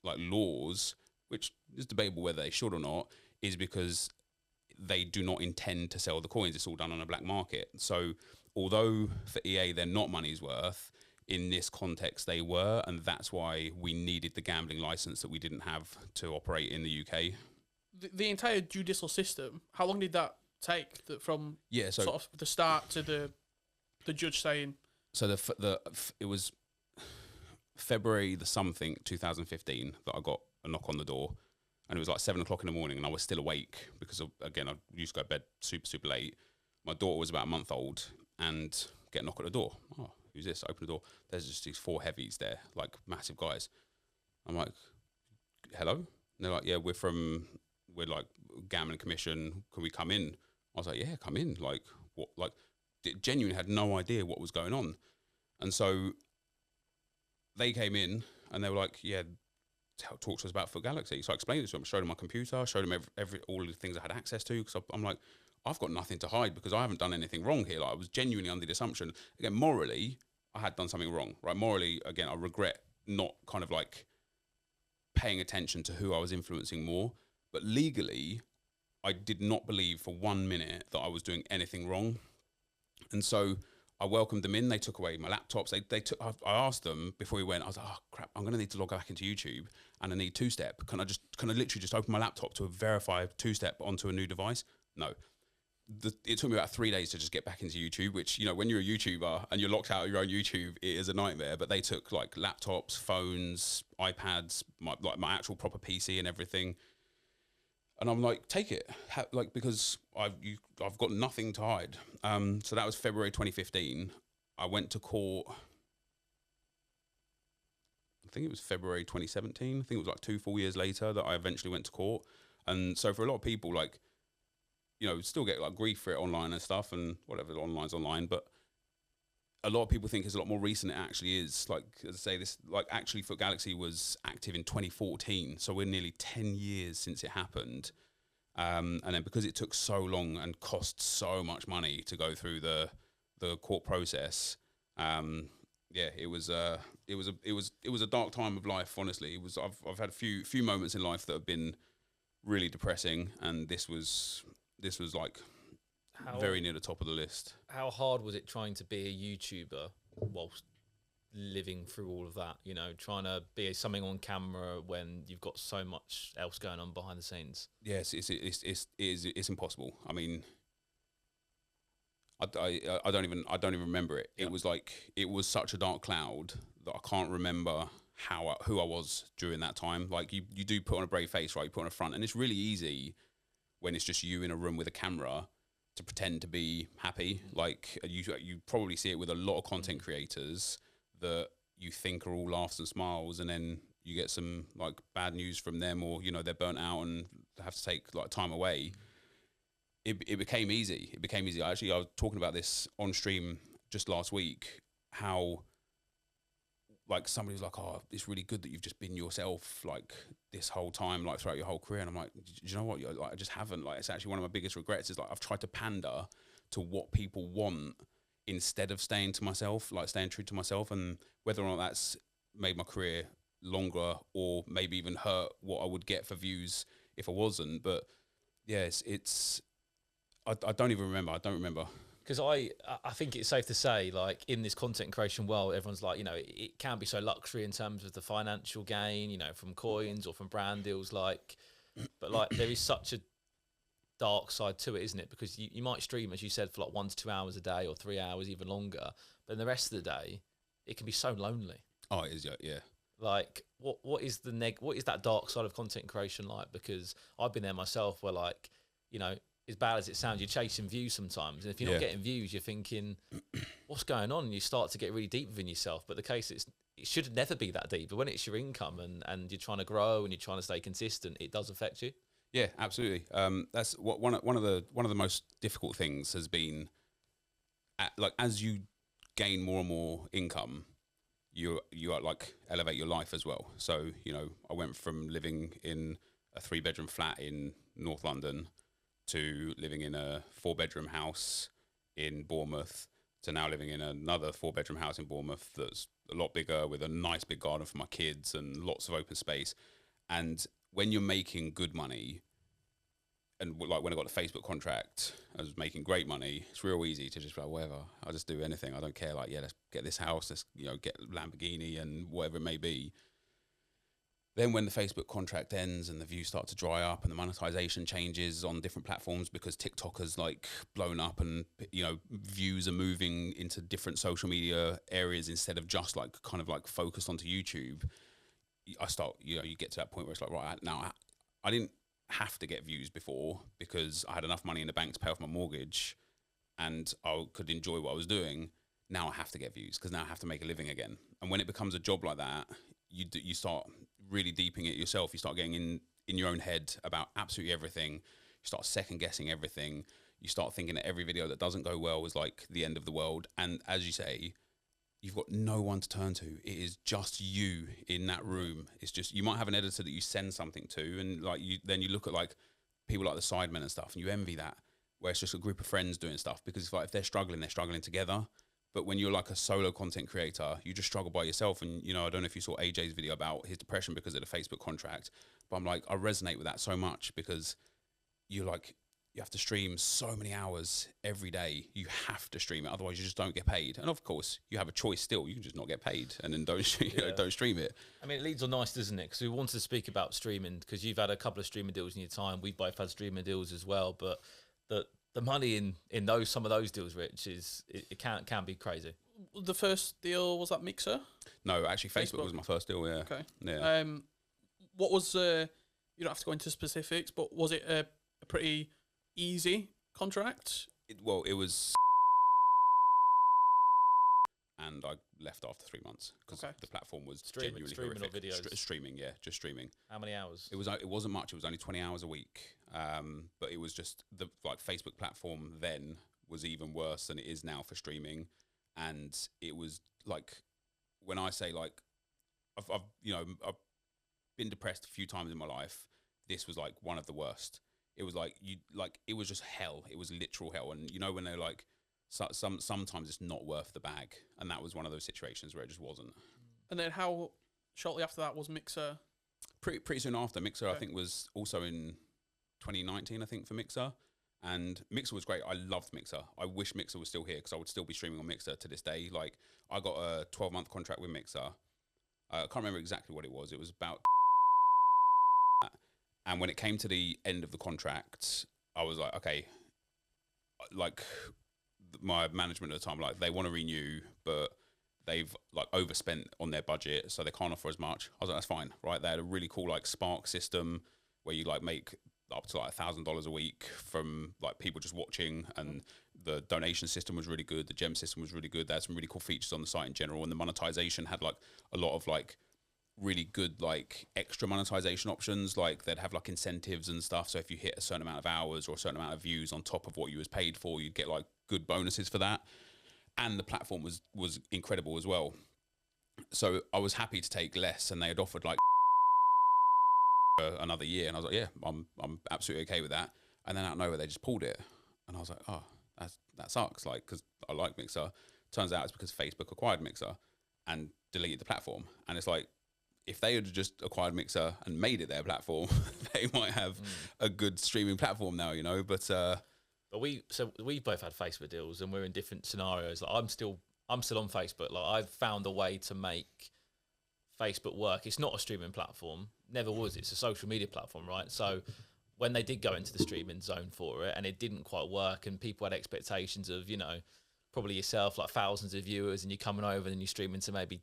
like laws, which is debatable whether they should or not, is because they do not intend to sell the coins. It's all done on a black market. So although for EA they're not money's worth, in this context they were, and that's why we needed the gambling license that we didn't have to operate in the UK. The entire judicial system, how long did that take from sort of the start to the judge saying? So it was February the something 2015 that I got a knock on the door, and it was like 7 o'clock in the morning, and I was still awake because again I used to go to bed super late. My daughter was about a month old, and get a knock at the door. Oh, who's this? Open the door. There's just these 4 heavies there, like massive guys. I'm like, hello? And they're like, yeah, we're like Gambling Commission. Can we come in? I was like, yeah, come in. Like what? Like genuinely had no idea what was going on, and so they came in and they were like, yeah, talk to us about FUT Galaxy. So I explained it to them, showed them my computer, showed them all of the things I had access to, because I'm like, I've got nothing to hide because I haven't done anything wrong here. Like, I was genuinely under the assumption, again, morally, I had done something wrong, right? Morally, again, I regret not kind of like paying attention to who I was influencing more. But legally, I did not believe for 1 minute that I was doing anything wrong. And so I welcomed them in. They took away my laptops. I asked them before we went, I was like, oh crap, I'm going to need to log back into YouTube and I need 2-step. Can I literally just open my laptop to verify 2-step onto a new device? No. It took me about 3 days to just get back into YouTube, which, you know, when you're a YouTuber and you're locked out of your own YouTube, it is a nightmare. But they took like laptops, phones, iPads, my actual proper PC and everything. And I'm like, take it, because I've got nothing to hide. So that was February 2015. I went to court. I think it was February 2017. I think it was like 2 full years later that I eventually went to court. And so for a lot of people, like, you know, still get like grief for it online and stuff, and whatever, online's online. But a lot of people think it's a lot more recent. It actually is. Like, as I say, this, like, actually FUT Galaxy was active in 2014, so we're nearly 10 years since it happened. And then because it took so long and cost so much money to go through the court process, it was a dark time of life. Honestly, I've had a few moments in life that have been really depressing, and this was like very near the top of the list. How hard was it trying to be a YouTuber whilst living through all of that, you know, trying to be something on camera when you've got so much else going on behind the scenes? Yes, it's impossible. I mean, I don't even remember it. Yeah. It was like, it was such a dark cloud that I can't remember who I was during that time. Like you do put on a brave face, right? You put on a front, and it's really easy when it's just you in a room with a camera to pretend to be happy. Like you probably see it with a lot of content creators that you think are all laughs and smiles, and then you get some like bad news from them, or you know they're burnt out and have to take like time away. It became easy. It became easy. Actually, I was talking about this on stream just last week. How like somebody was like, "Oh, it's really good that you've just been yourself like this whole time, like throughout your whole career." And I'm like, "Do you know what? Like, I just haven't. Like, it's actually one of my biggest regrets is like I've tried to pander to what people want instead of staying to myself, like staying true to myself. And whether or not that's made my career longer or maybe even hurt what I would get for views if I wasn't. But yes, I don't even remember. I don't remember. Because I think it's safe to say, like, in this content creation world, everyone's like, you know, it can be so luxury in terms of the financial gain, you know, from coins or from brand deals, like, but like there is such a dark side to it, isn't it? Because you might stream, as you said, for like 1 to 2 hours a day or 3 hours, even longer, but in the rest of the day, it can be so lonely. Oh, it is, yeah. Like, what is what is that dark side of content creation like? Because I've been there myself, where like, you know, as bad as it sounds, you're chasing views sometimes, and if you're not getting views, you're thinking, what's going on? And you start to get really deep within yourself. But the case is, it should never be that deep. But when it's your income and you're trying to grow and you're trying to stay consistent, it does affect you. Yeah, absolutely. That's what one of the most difficult things has been. Like as you gain more and more income, you are like elevate your life as well. So you know, I went from living in a 3-bedroom flat in North London to living in a 4-bedroom house in Bournemouth to now living in another 4-bedroom house in Bournemouth that's a lot bigger with a nice big garden for my kids and lots of open space. And when you're making good money, and like when I got the Facebook contract, I was making great money. It's real easy to just be like, whatever, I'll just do anything. I don't care. Like, yeah, let's get this house, let's, you know, get Lamborghini and whatever it may be. Then when the Facebook contract ends and the views start to dry up and the monetization changes on different platforms because TikTok has like blown up and, you know, views are moving into different social media areas instead of just like kind of like focused onto YouTube, you get to that point where it's like, right, now I didn't have to get views before because I had enough money in the bank to pay off my mortgage and I could enjoy what I was doing. Now I have to get views because now I have to make a living again. And when it becomes a job like that, you start really deeping it yourself. You start getting in your own head about absolutely everything. You start second guessing everything. You start thinking that every video that doesn't go well is like the end of the world. And as you say, you've got no one to turn to. It is just you in that room. It's just, you might have an editor that you send something to, and like then you look at like people like the Sidemen and stuff, and you envy that, where it's just a group of friends doing stuff, because it's like if they're struggling together. But when you're like a solo content creator, you just struggle by yourself. And, you know, I don't know if you saw AJ's video about his depression because of the Facebook contract, but I'm like, I resonate with that so much because you're like, you have to stream so many hours every day. You have to stream it, otherwise you just don't get paid. And of course, you have a choice still. You can just not get paid and then don't stream it. I mean, it leads on nice, doesn't it? Because we wanted to speak about streaming because you've had a couple of streaming deals in your time. We've both had streaming deals as well. But the money in some of those deals, Rich, it can be crazy. The first deal, was that Mixer? No, actually, Facebook was my first deal. Yeah. Okay. Yeah. What was you don't have to go into specifics, but was it a pretty easy contract? It was, and I left after 3 months because the platform was genuinely streaming horrific. Or videos? Streaming, yeah, just streaming. How many hours? It wasn't much. It was only 20 hours a week. But it was just the like Facebook platform then was even worse than it is now for streaming. And it was like, when I say like, I've been depressed a few times in my life. This was like one of the worst. It was like it was just hell. It was literal hell. And you know when they're like, sometimes it's not worth the bag, and that was one of those situations where it just wasn't. And then how shortly after that was Mixer? Pretty soon after Mixer, I think was also in 2019. I think for Mixer, And Mixer was great. I loved Mixer. I wish Mixer was still here because I would still be streaming on Mixer to this day. Like, I got a 12-month contract with Mixer. I can't remember exactly what it was. It was about... And when it came to the end of the contract, I was like, okay, like, my management at the time, like, they want to renew, but they've, like, overspent on their budget, so they can't offer as much. I was like, that's fine, right? They had a really cool, like, Spark system where you, like, make up to, like, $1,000 a week from, like, people just watching, and the donation system was really good. The gem system was really good. They had some really cool features on the site in general, and the monetization had, like, a lot of, like, really good, like, extra monetization options. Like, they'd have, like, incentives and stuff, so if you hit a certain amount of hours or a certain amount of views on top of what you was paid for, you'd get, like, good bonuses for that. And the platform was incredible as well. So I was happy to take less, and they had offered, like, another year, and I was like, yeah, I'm absolutely okay with that. And then out of nowhere they just pulled it, and I was like, oh, that sucks, like, because I like Mixer. Turns out it's because Facebook acquired Mixer and deleted the platform. And it's like, if they had just acquired Mixer and made it their platform, they might have a good streaming platform now, you know. But we both had Facebook deals, and we're in different scenarios. Like, I'm still on Facebook. Like, I've found a way to make Facebook work. It's not a streaming platform, never was. It's a social media platform, right? So when they did go into the streaming zone for it, and it didn't quite work, and people had expectations of, you know, probably yourself, like thousands of viewers, and you're coming over and you're streaming to maybe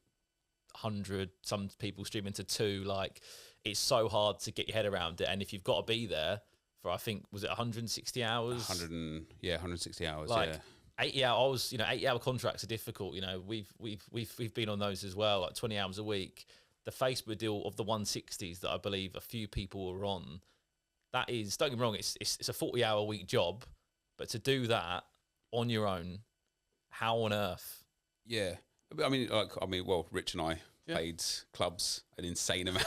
100, some people streaming to 2. Like, it's so hard to get your head around it, and if you've got to be there for, I think, was it 160 hours? 160 hours. Like, yeah. 80 hours, you know, 80-hour contracts are difficult. You know, we've been on those as well, like 20 hours a week. The Facebook deal of the 160s that I believe a few people were on, that is, don't get me wrong, it's a 40-hour week job, but to do that on your own, how on earth? Yeah. I mean, well, Rich and I paid clubs an insane amount.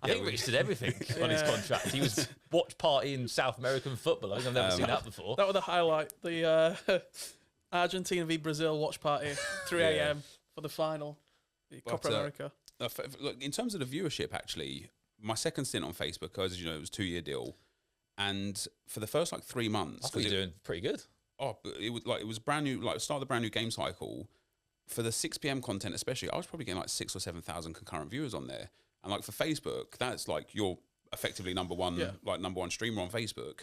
I think Rich did everything on his contract. He was watch party in South American football. I think I've never seen that before. That was the highlight. The Argentina v Brazil watch party, 3 a.m. for the final, the Copa America. Look, in terms of the viewership, actually, my second stint on Facebook, as you know, it was a 2-year deal, and for the first, like, 3 months, I thought you were doing pretty good. Oh, but it was brand new, like, start of the brand new game cycle. For the 6 p.m. content, especially, I was probably getting like 6,000 or 7,000 concurrent viewers on there. And like, for Facebook, that's like, you're effectively number one streamer on Facebook.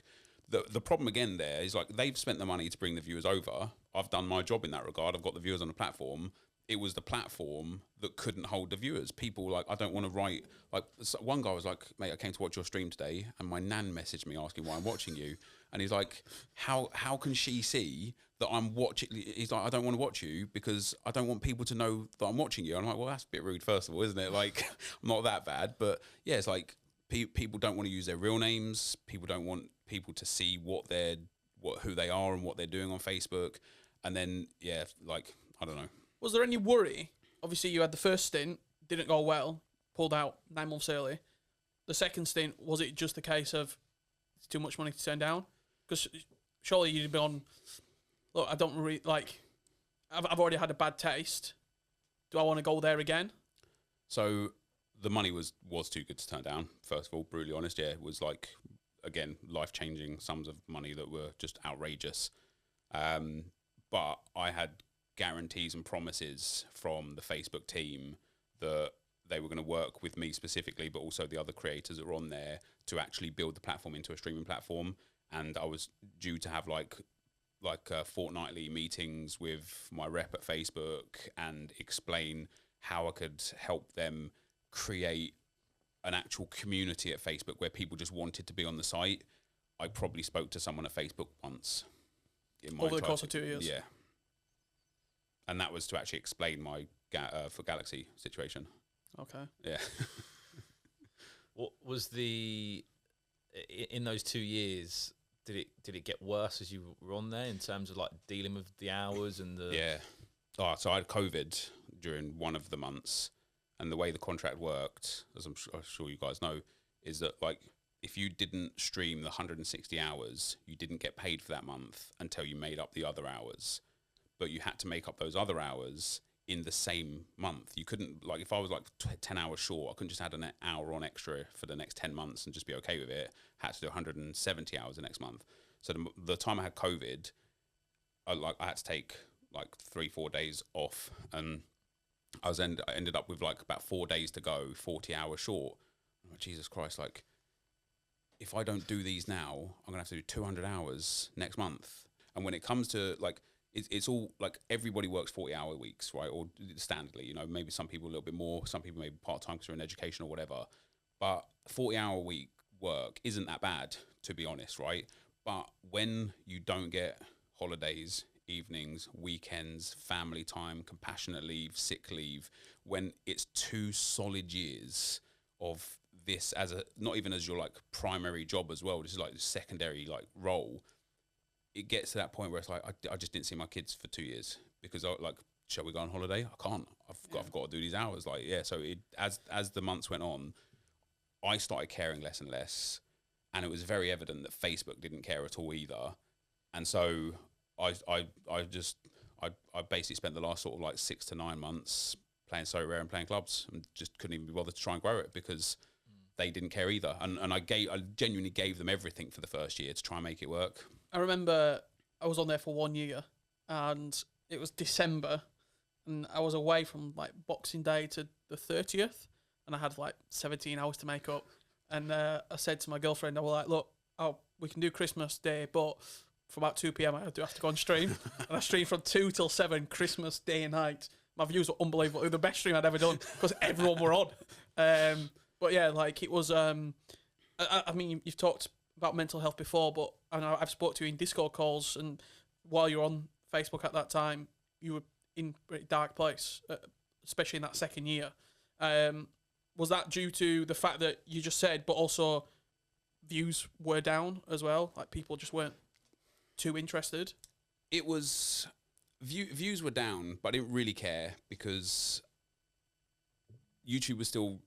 The problem again there is, like, they've spent the money to bring the viewers over. I've done my job in that regard. I've got the viewers on the platform. It was the platform that couldn't hold the viewers. People, like, I don't want to write, like, one guy was like, mate, I came to watch your stream today, and my nan messaged me asking why I'm watching you. And he's like, how can she see that I'm watching? He's like, I don't want to watch you because I don't want people to know that I'm watching you. And I'm like, well, that's a bit rude, first of all, isn't it? Like, I'm not that bad. But yeah, it's like, people don't want to use their real names. People don't want people to see who they are and what they're doing on Facebook. And then, yeah, like, I don't know. Was there any worry? Obviously, you had the first stint, didn't go well, pulled out 9 months early. The second stint, was it just a case of it's too much money to turn down? Because surely you'd be on, look, I don't really, like, I've already had a bad taste. Do I want to go there again? So the money was too good to turn down, first of all, brutally honest. Yeah, it was, like, again, life-changing sums of money that were just outrageous. But I had guarantees and promises from the Facebook team that they were going to work with me specifically, but also the other creators that were on there, to actually build the platform into a streaming platform. And I was due to have like fortnightly meetings with my rep at Facebook and explain how I could help them create an actual community at Facebook where people just wanted to be on the site. I probably spoke to someone at Facebook once. Over the course of 2 years? Yeah. And that was to actually explain my FUT Galaxy situation. Okay. Yeah. What was in those 2 years, did it get worse as you were on there in terms of, like, dealing with the hours and the... Yeah. Oh, so I had COVID during one of the months, and the way the contract worked, as I'm sure you guys know, is that, like, if you didn't stream the 160 hours, you didn't get paid for that month until you made up the other hours. But you had to make up those other hours in the same month. You couldn't, like, if I was like 10 hours short, I couldn't just add an hour on extra for the next 10 months and just be okay with it. I had to do 170 hours the next month. So the time I had COVID, I had to take like 3-4 days off, and I ended up with like about 4 days to go, 40 hours short. Oh, Jesus Christ! Like, if I don't do these now, I'm gonna have to do 200 hours next month. And when it comes to like, it's all like everybody works 40-hour weeks, right? Or standardly, you know, maybe some people a little bit more, some people maybe part time because they're in education or whatever. But 40-hour week work isn't that bad, to be honest, right? But when you don't get holidays, evenings, weekends, family time, compassionate leave, sick leave, when it's 2 solid years of this as a, not even as your like primary job as well, this is like the secondary like role, it gets to that point where it's like, I just didn't see my kids for 2 years because I like, shall we go on holiday? I can't, I've got to do these hours. Like, yeah. So as the months went on, I started caring less and less, and it was very evident that Facebook didn't care at all either. And so I basically spent the last sort of like 6 to 9 months playing Sorare and playing clubs, and just couldn't even be bothered to try and grow it because they didn't care either. And I genuinely gave them everything for the first year to try and make it work. I remember I was on there for 1 year, and it was December, and I was away from like Boxing Day to the 30th, and I had like 17 hours to make up. And I said to my girlfriend, I was like, look, we can do Christmas Day, but for about 2 p.m. I do have to go on stream. And I streamed from 2 till 7, Christmas Day and night. My views were unbelievable. It was the best stream I'd ever done because everyone were on. But yeah, like it was, I mean, you've talked about mental health before, but I know I've spoke to you in Discord calls, and while you're on Facebook at that time, you were in a dark place, especially in that second year. Was that due to the fact that you just said, but also views were down as well? Like people just weren't too interested? It was, views were down, but I didn't really care because YouTube was still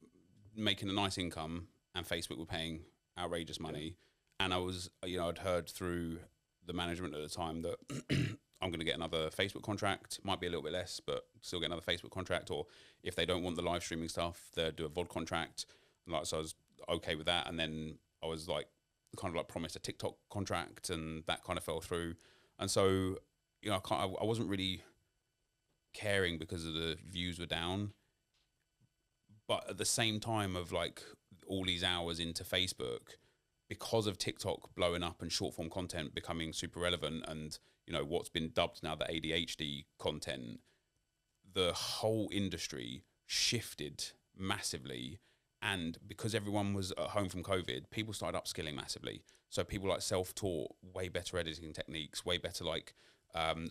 making a nice income and Facebook were paying outrageous money. And I was, you know, I'd heard through the management at the time that I'm going to get another Facebook contract. Might be a little bit less, but still get another Facebook contract. Or if they don't want the live streaming stuff, they'll do a VOD contract. And like, so I was okay with that. And then I was like, kind of like promised a TikTok contract, and that kind of fell through. And so, you know, I wasn't really caring because of the views were down. But at the same time of like all these hours into Facebook, because of TikTok blowing up and short form content becoming super relevant, and you know what's been dubbed now the ADHD content, the whole industry shifted massively. And because everyone was at home from COVID, people started upskilling massively. So people like self-taught way better editing techniques, way better like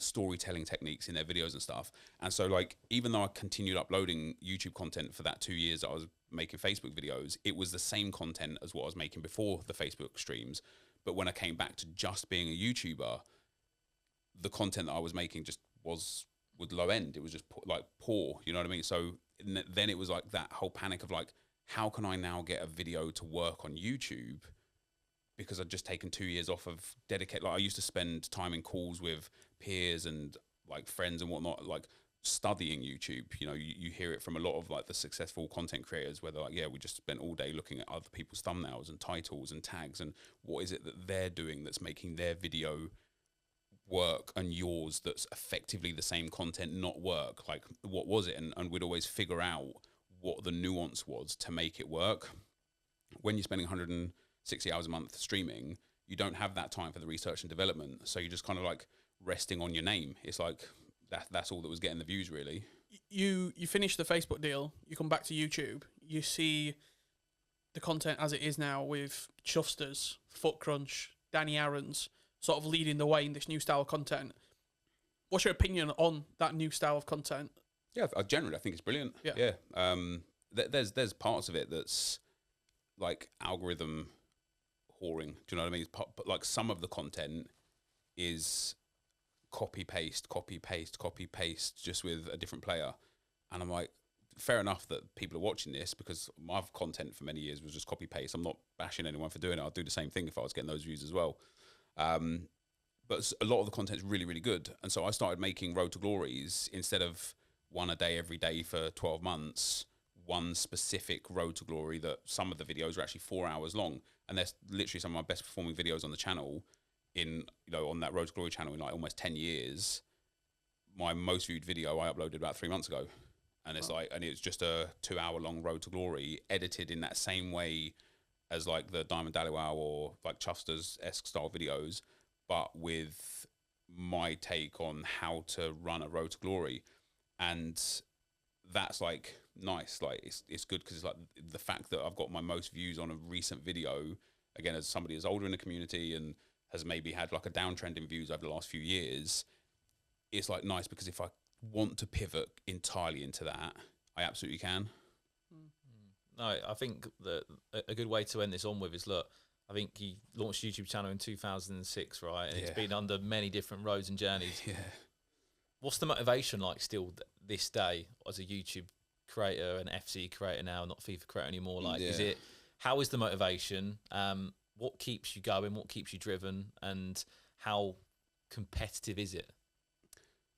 storytelling techniques in their videos and stuff. And so like, even though I continued uploading YouTube content for that 2 years that I was making Facebook videos, it was the same content as what I was making before the Facebook streams. But when I came back to just being a YouTuber, the content that I was making just was with low end. It was just like poor, you know what I mean? So then it was like that whole panic of like, how can I now get a video to work on YouTube? Because I'd just taken 2 years off of dedicate. Like I used to spend time in calls with peers and like friends and whatnot, like studying YouTube. You know, you hear it from a lot of like the successful content creators where they're like, yeah, we just spent all day looking at other people's thumbnails and titles and tags and what is it that they're doing that's making their video work and yours that's effectively the same content not work. Like what was it? And we'd always figure out what the nuance was to make it work. When you're spending 160 hours a month streaming, you don't have that time for the research and development. So you're just kind of like resting on your name. It's like that's all that was getting the views really. You finish the Facebook deal, you come back to YouTube, you see the content as it is now with Chuffsters, FUT Crunch, Danny Aaron's sort of leading the way in this new style of content. What's your opinion on that new style of content? Yeah, generally I think it's brilliant. Yeah. There's parts of it that's like algorithm whoring. Do you know what I mean? But like some of the content is copy paste, just with a different player. And I'm like, fair enough that people are watching this because my content for many years was just copy paste. I'm not bashing anyone for doing it. I'd do the same thing if I was getting those views as well. But a lot of the content is really, really good. And so I started making Road to Glories instead of one a day every day for 12 months, one specific Road to Glory that some of the videos are actually 4 hours long. And they're literally some of my best performing videos on the channel. in, on that Road to Glory channel in like almost 10 years, my most viewed video I uploaded about 3 months ago. And it's and it's just a 2-hour long Road to Glory, edited in that same way as like the Diamond Daliwao or like Chuffsters-esque style videos, but with my take on how to run a Road to Glory. And that's like nice. Like it's good because it's like the fact that I've got my most views on a recent video, again, as somebody who's older in the community and has maybe had like a downtrend in views over the last few years, it's like nice because if I want to pivot entirely into that, I absolutely can. No, I think that a good way to end this on with is, look, I think he launched a YouTube channel in 2006, right? And it's been under many different roads and journeys. Yeah. What's the motivation like still this day as a YouTube creator, an FC creator now, not FIFA creator anymore? Like, how is the motivation? What keeps you going? What keeps you driven? And how competitive is it?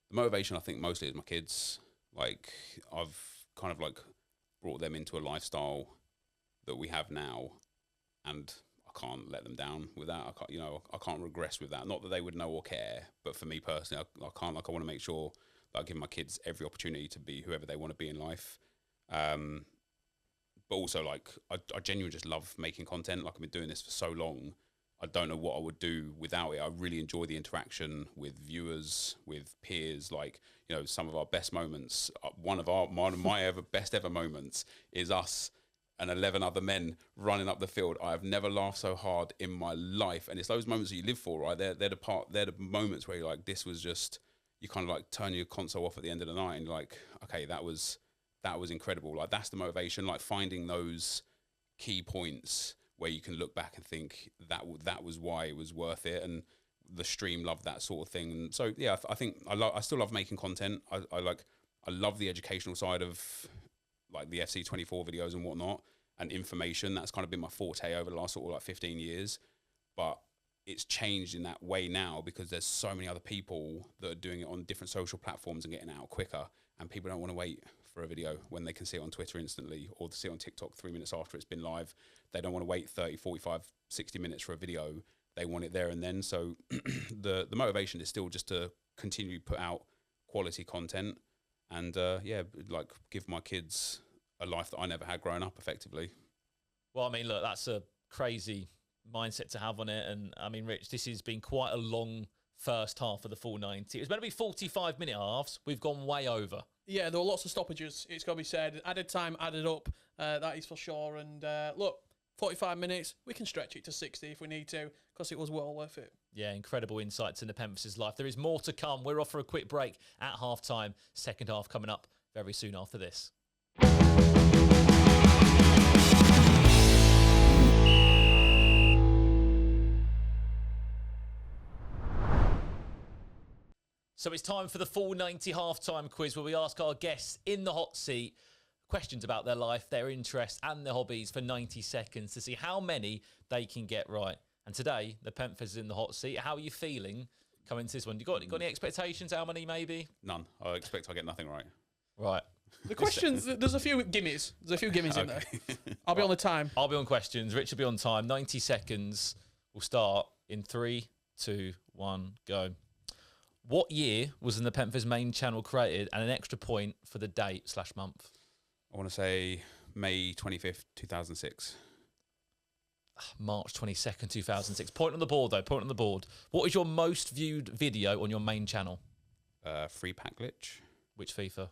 The motivation, I think, mostly is my kids. Like, I've kind of like brought them into a lifestyle that we have now, and I can't let them down with that. I can't regress with that. Not that they would know or care, but for me personally, I can't. Like, I want to make sure that I give my kids every opportunity to be whoever they want to be in life. But also, like, I genuinely just love making content. Like, I've been doing this for so long. I don't know what I would do without it. I really enjoy the interaction with viewers, with peers. Like, some of our best moments, one of my best ever moments is us and 11 other men running up the field. I have never laughed so hard in my life. And it's those moments that you live for, right? They're the moments where you're like, this was just, you kind of like turn your console off at the end of the night and you're like, okay, that was incredible. Like, that's the motivation, like finding those key points where you can look back and think that was why it was worth it, and the stream loved that sort of thing. And so yeah, I think I still love making content. I love the educational side of like the FC24 videos and whatnot, and information. That's kind of been my forte over the last sort of like 15 years. But it's changed in that way now because there's so many other people that are doing it on different social platforms and getting out quicker, and people don't want to wait for a video when they can see it on Twitter instantly or see it on TikTok 3 minutes after it's been live. They don't want to wait 30, 45, 60 minutes for a video. They want it there and then. So the motivation is still just to continue to put out quality content and, like give my kids a life that I never had growing up effectively. Well, I mean, look, that's a crazy mindset to have on it. And I mean, Rich, this has been quite a long first half of the full 90. It was meant to be 45-minute halves. We've gone way over. Yeah, there were lots of stoppages, it's got to be said. Added time added up, that is for sure. And look, 45 minutes, we can stretch it to 60 if we need to, because it was well worth it. Yeah, incredible insights into NepentheZ's life. There is more to come. We're off for a quick break at half-time. Second half coming up very soon after this. So it's time for the full 90 halftime quiz where we ask our guests in the hot seat questions about their life, their interests and their hobbies for 90 seconds to see how many they can get right. And today, NepentheZ is in the hot seat. How are you feeling coming to this one? You got any expectations? How many maybe? None. I expect I get nothing right. Right. The questions, there's a few gimmies. There's a few gimmies in there. I'll be on the time. I'll be on questions. Rich will be on time. 90 seconds. We'll start in 3, 2, 1, go. What year was the NepentheZ main channel created, and an extra point for the date/month? I want to say May 25th, 2006. March 22nd, 2006. Point on the board, though. Point on the board. What is your most viewed video on your main channel? Free pack glitch. Which FIFA?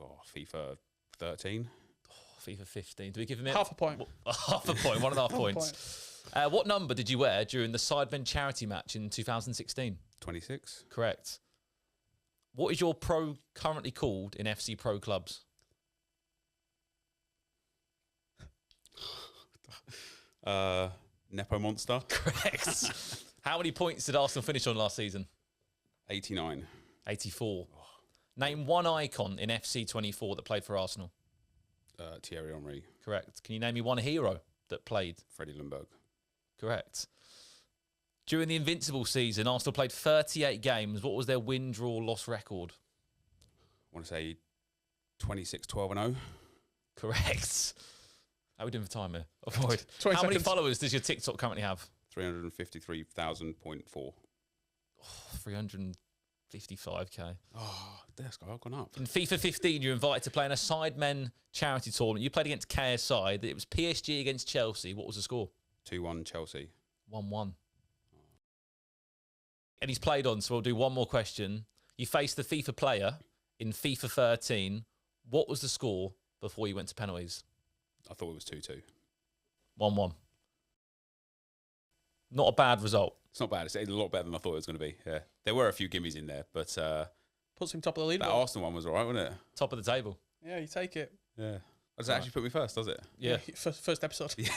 Oh, FIFA 13. Oh, FIFA 15. Do we give him half a point? Half a point. 1.5 points. What number did you wear during the Sidemen charity match in 2016? 26. Correct. What is your pro currently called in FC Pro clubs? Nepo Monster. Correct. How many points did Arsenal finish on last season? 89. 84. Name one icon in FC 24 that played for Arsenal. Thierry Henry. Correct. Can you name me one hero that played? Freddie Ljungberg. Correct. During the Invincible season, Arsenal played 38 games. What was their win, draw, loss record? I want to say 26, 12 and 0. Correct. How are we doing for time here? Avoid. How many followers does your TikTok currently have? 353,000.4. 355k. Oh, that's gone up. In FIFA 15, you're invited to play in a Sidemen charity tournament. You played against KSI. It was PSG against Chelsea. What was the score? 2-1 Chelsea. 1-1. And he's played on, so we'll do one more question. You faced the FIFA player in FIFA 13. What was the score before you went to penalties? I thought it was 2-2. 1-1. Not a bad result. It's not bad. It's a lot better than I thought it was going to be. Yeah, there were a few gimmies in there, but puts him top of the leaderboard. that Arsenal one was all right, wasn't it? Top of the table. Yeah, you take it. Yeah. Does it actually put me first, does it? Yeah. First episode. Yeah.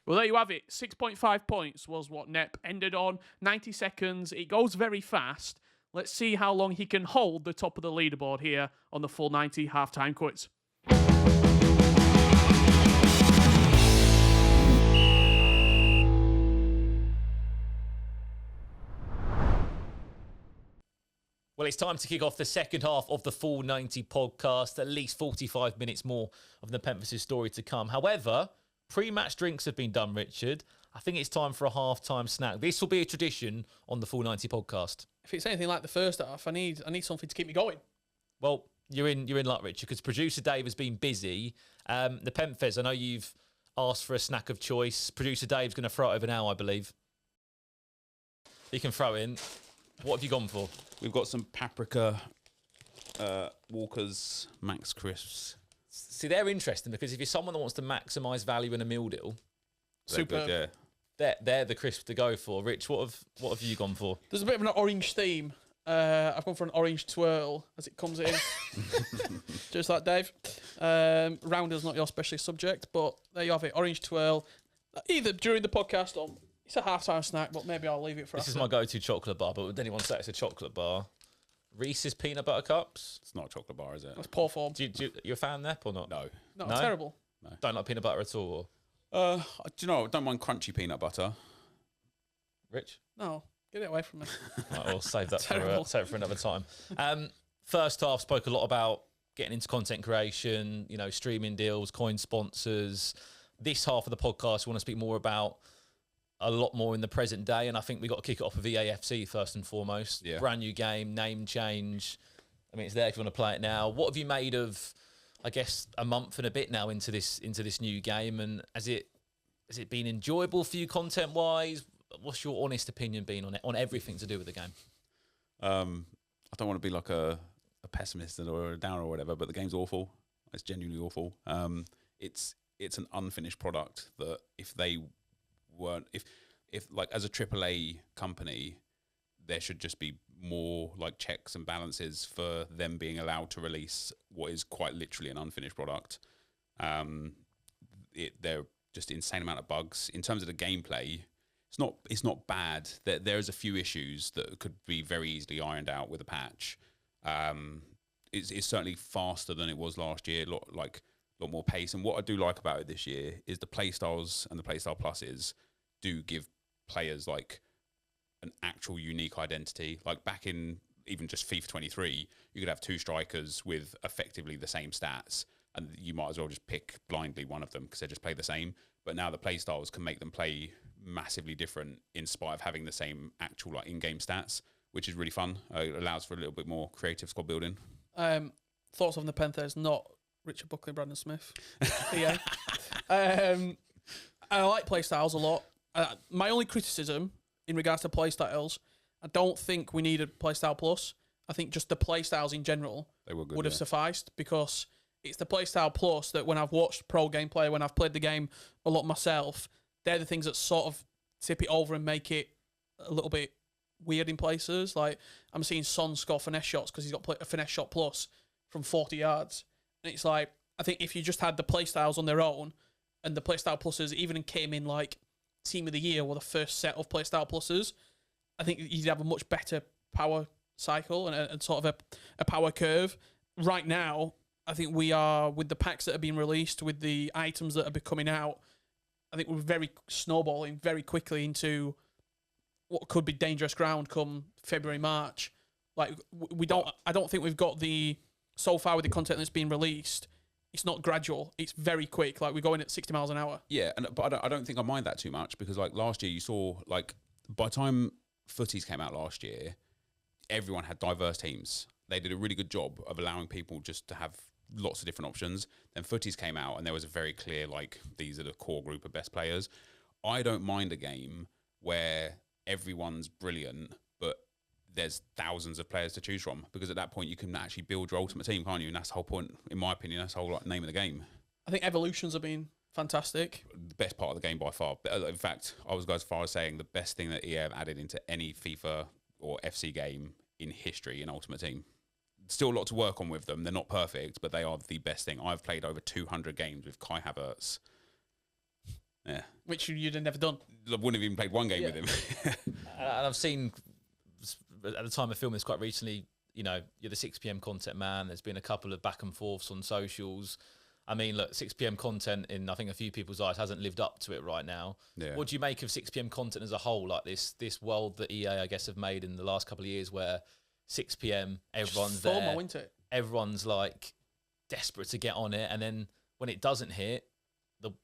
Well, there you have it. 6.5 points was what Nep ended on. 90 seconds. It goes very fast. Let's see how long he can hold the top of the leaderboard here on the full 90 halftime quiz. Well, it's time to kick off the second half of the full 90 podcast. At least 45 minutes more of NepentheZ story to come. However, pre-match drinks have been done, Richard. I think it's time for a half-time snack. This will be a tradition on the full 90 podcast. If it's anything like the first half, I need something to keep me going. Well, you're in luck, Richard, because producer Dave has been busy. NepentheZ, I know you've asked for a snack of choice. Producer Dave's going to throw it over now, I believe. You can throw in. What have you gone for? We've got some paprika Walker's Max Crisps. See, they're interesting because if you're someone that wants to maximise value in a meal deal, Super. Yeah. they're the crisps to go for. Rich, what have you gone for? There's a bit of an orange theme. I've gone for an orange twirl as it comes in. Just like Dave. Rounder's not your specialist subject, but there you have it. Orange twirl. Either during the podcast or it's a half-time snack, but maybe I'll leave it for This after. is my go-to chocolate bar, but would anyone say it's a chocolate bar? Reese's peanut butter cups? It's not a chocolate bar, is it? That's poor form. You a fan, Nep, or not? No. No, No? terrible. Don't like peanut butter at all? Do you know, I don't mind crunchy peanut butter. Rich? No, get it away from me. Right, we'll save that Terrible. for another time. First half spoke a lot about getting into content creation, streaming deals, coin sponsors. This half of the podcast, we want to speak more about a lot more in the present day, and I think we got to kick it off with EAFC first and foremost. Yeah. Brand new game, name change. I mean, it's there if you want to play it now. What have you made of, I guess, a month and a bit now into this new game, and has it been enjoyable for you content wise? What's your honest opinion been on everything to do with the game? I don't want to be like a pessimist or a downer or whatever, but the game's awful. It's genuinely awful. It's an unfinished product that if like as a AAA company, there should just be more like checks and balances for them being allowed to release what is quite literally an unfinished product. They're just insane amount of bugs in terms of the gameplay. It's not bad. There's a few issues that could be very easily ironed out with a patch. It's certainly faster than it was last year. A lot more pace. And what I do like about it this year is the playstyles and the playstyle pluses do give players like an actual unique identity. Like back in even just FIFA 23, you could have two strikers with effectively the same stats, and you might as well just pick blindly one of them because they just play the same. But now the playstyles can make them play massively different in spite of having the same actual like in-game stats, which is really fun. It allows for a little bit more creative squad building. Thoughts on NepentheZ, not Richard Buckley, Brandon Smith. Yeah. I like playstyles a lot. My only criticism in regards to playstyles, I don't think we need a playstyle plus. I think just the playstyles in general would have sufficed, because it's the playstyle plus that when I've watched pro gameplay, when I've played the game a lot myself, they're the things that sort of tip it over and make it a little bit weird in places. Like I'm seeing Son score finesse shots because he's got a finesse shot plus from 40 yards. And it's like, I think if you just had the playstyles on their own and the playstyle pluses even came in like Team of the Year or the first set of playstyle pluses, I think you'd have a much better power cycle and sort of a power curve. Right now, I think we are, with the packs that are being released, with the items that are coming out, I think we're very snowballing very quickly into what could be dangerous ground come February, March. Like I don't think we've got so far with the content that's been released, it's not gradual. It's very quick. Like we're going at 60 miles an hour. Yeah, but I don't think I mind that too much because like last year you saw like by the time footies came out last year, everyone had diverse teams. They did a really good job of allowing people just to have lots of different options. Then footies came out and there was a very clear like these are the core group of best players. I don't mind a game where everyone's brilliant, but there's thousands of players to choose from because at that point you can actually build your ultimate team, can't you? And that's the whole point, in my opinion. That's the whole like, name of the game. I think evolutions have been fantastic. The best part of the game by far. In fact, I was going as far as saying the best thing that EA have added into any FIFA or FC game in history in Ultimate Team. Still a lot to work on with them. They're not perfect, but they are the best thing. I've played over 200 games with Kai Havertz. Yeah. Which you'd have never done. I wouldn't have even played one game with him. And I've seen, at the time of filming this quite recently, you know, you're the 6 p.m. content man. There's been a couple of back and forths on socials. I mean, look, 6 p.m. content in, I think, a few people's eyes hasn't lived up to it right now. Yeah. What do you make of 6 p.m. content as a whole? Like this world that EA, I guess, have made in the last couple of years where 6 p.m. everyone's there. FOMO, isn't it? Everyone's like desperate to get on it. And then when it doesn't hit,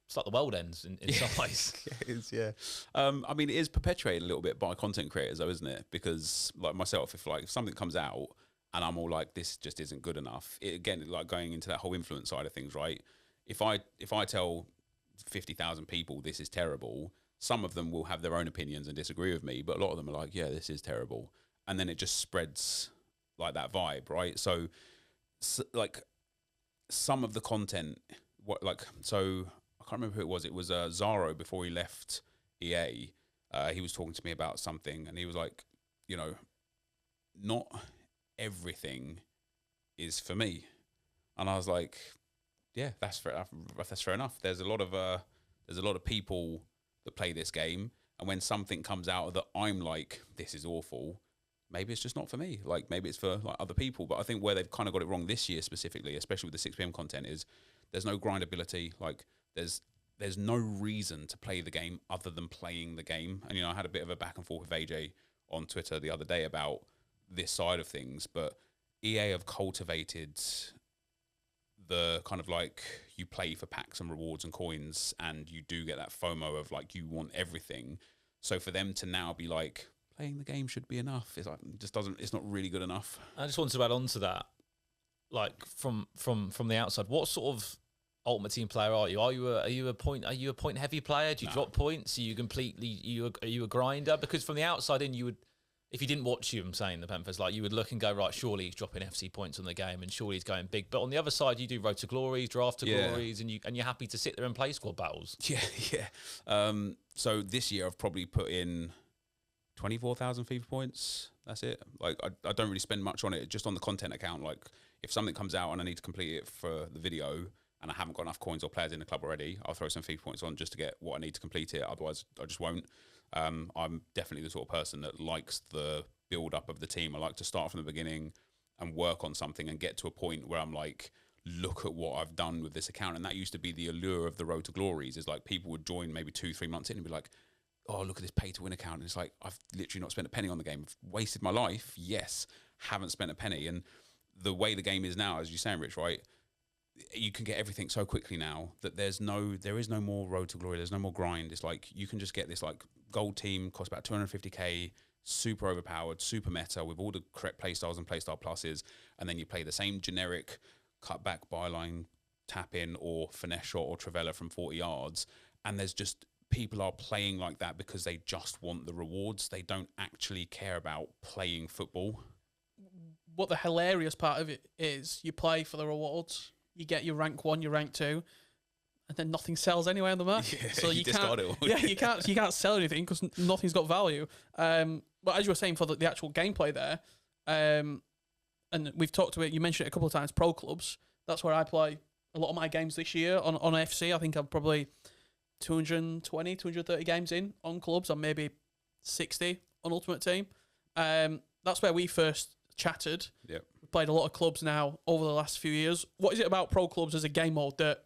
it's like the world ends in some ways. It is, yeah. I mean, it is perpetuated a little bit by content creators, though, isn't it? Because, like myself, if something comes out and I'm all like, this just isn't good enough. Again, like going into that whole influence side of things, right? If I tell 50,000 people this is terrible, some of them will have their own opinions and disagree with me, but a lot of them are like, yeah, this is terrible, and then it just spreads like that vibe, right? So like some of the content, so. I can't remember who it was. It was Zaro before he left EA. He was talking to me about something, and he was like, you know, not everything is for me. And I was like, yeah, that's fair enough. There's a lot of people that play this game, and when something comes out that I'm like, this is awful, maybe it's just not for me. Like maybe it's for like other people. But I think where they've kind of got it wrong this year specifically, especially with the 6 p.m. content, is there's no grindability. Like there's no reason to play the game other than playing the game. And, you know, I had a bit of a back and forth with AJ on Twitter the other day about this side of things, but EA have cultivated the kind of like you play for packs and rewards and coins and you do get that FOMO of like you want everything. So for them to now be like, playing the game should be enough, it's like, it's not really good enough. I just want to add on to that, like from the outside, what sort of Ultimate Team player are you? Are you a point heavy player? Do you drop points? Are you a grinder? Because from the outside in, you would, if you didn't watch you, I'm saying the Panthers, like you would look and go, right, surely he's dropping FC points on the game, and surely he's going big. But on the other side, you do road to glories, draft to glories, and you're happy to sit there and play squad battles. Yeah. So this year I've probably put in 24,000 FIFA points. That's it. Like I don't really spend much on it, just on the content account. Like if something comes out and I need to complete it for the video, and I haven't got enough coins or players in the club already, I'll throw some FIFA points on just to get what I need to complete it. Otherwise, I just won't. I'm definitely the sort of person that likes the build-up of the team. I like to start from the beginning and work on something and get to a point where I'm like, look at what I've done with this account. And that used to be the allure of the Road to Glories, is like people would join maybe 2-3 months in and be like, oh, look at this pay-to-win account. And it's like, I've literally not spent a penny on the game. I've wasted my life. Yes, haven't spent a penny. And the way the game is now, as you're saying, Rich, right, you can get everything so quickly now that there is no more Road to Glory. There's no more grind. It's like you can just get this like gold team, cost about 250k, super overpowered, super meta with all the correct playstyles and playstyle pluses, and then you play the same generic cutback byline, tap in or finesse shot or Travella from 40 yards, and there's just people are playing like that because they just want the rewards. They don't actually care about playing football. What the hilarious part of it is, you play for the rewards. You get your rank 1, your rank 2, and then nothing sells anywhere on the market. Yeah, so you discard it all. Yeah, you can't sell anything because nothing's got value. But as you were saying for the actual gameplay there, and we've talked about it, you mentioned it a couple of times, pro clubs. That's where I play a lot of my games this year on FC. I think I'm probably 220, 230 games in on clubs. I'm maybe 60 on Ultimate Team. That's where we first chatted. Yep. We've played a lot of clubs now over the last few years. What is it about pro clubs as a game mode that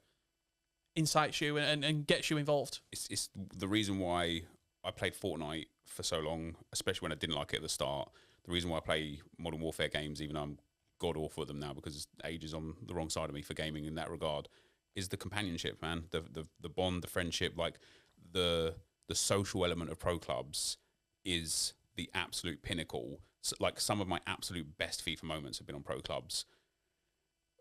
incites you and gets you involved? It's the reason why I played Fortnite for so long, especially when I didn't like it at the start. The reason why I play Modern Warfare games, even though I'm god awful at them now because age is on the wrong side of me for gaming in that regard, is the companionship, man. The bond, the friendship, like the social element of pro clubs is the absolute pinnacle. So, like some of my absolute best FIFA moments have been on pro clubs,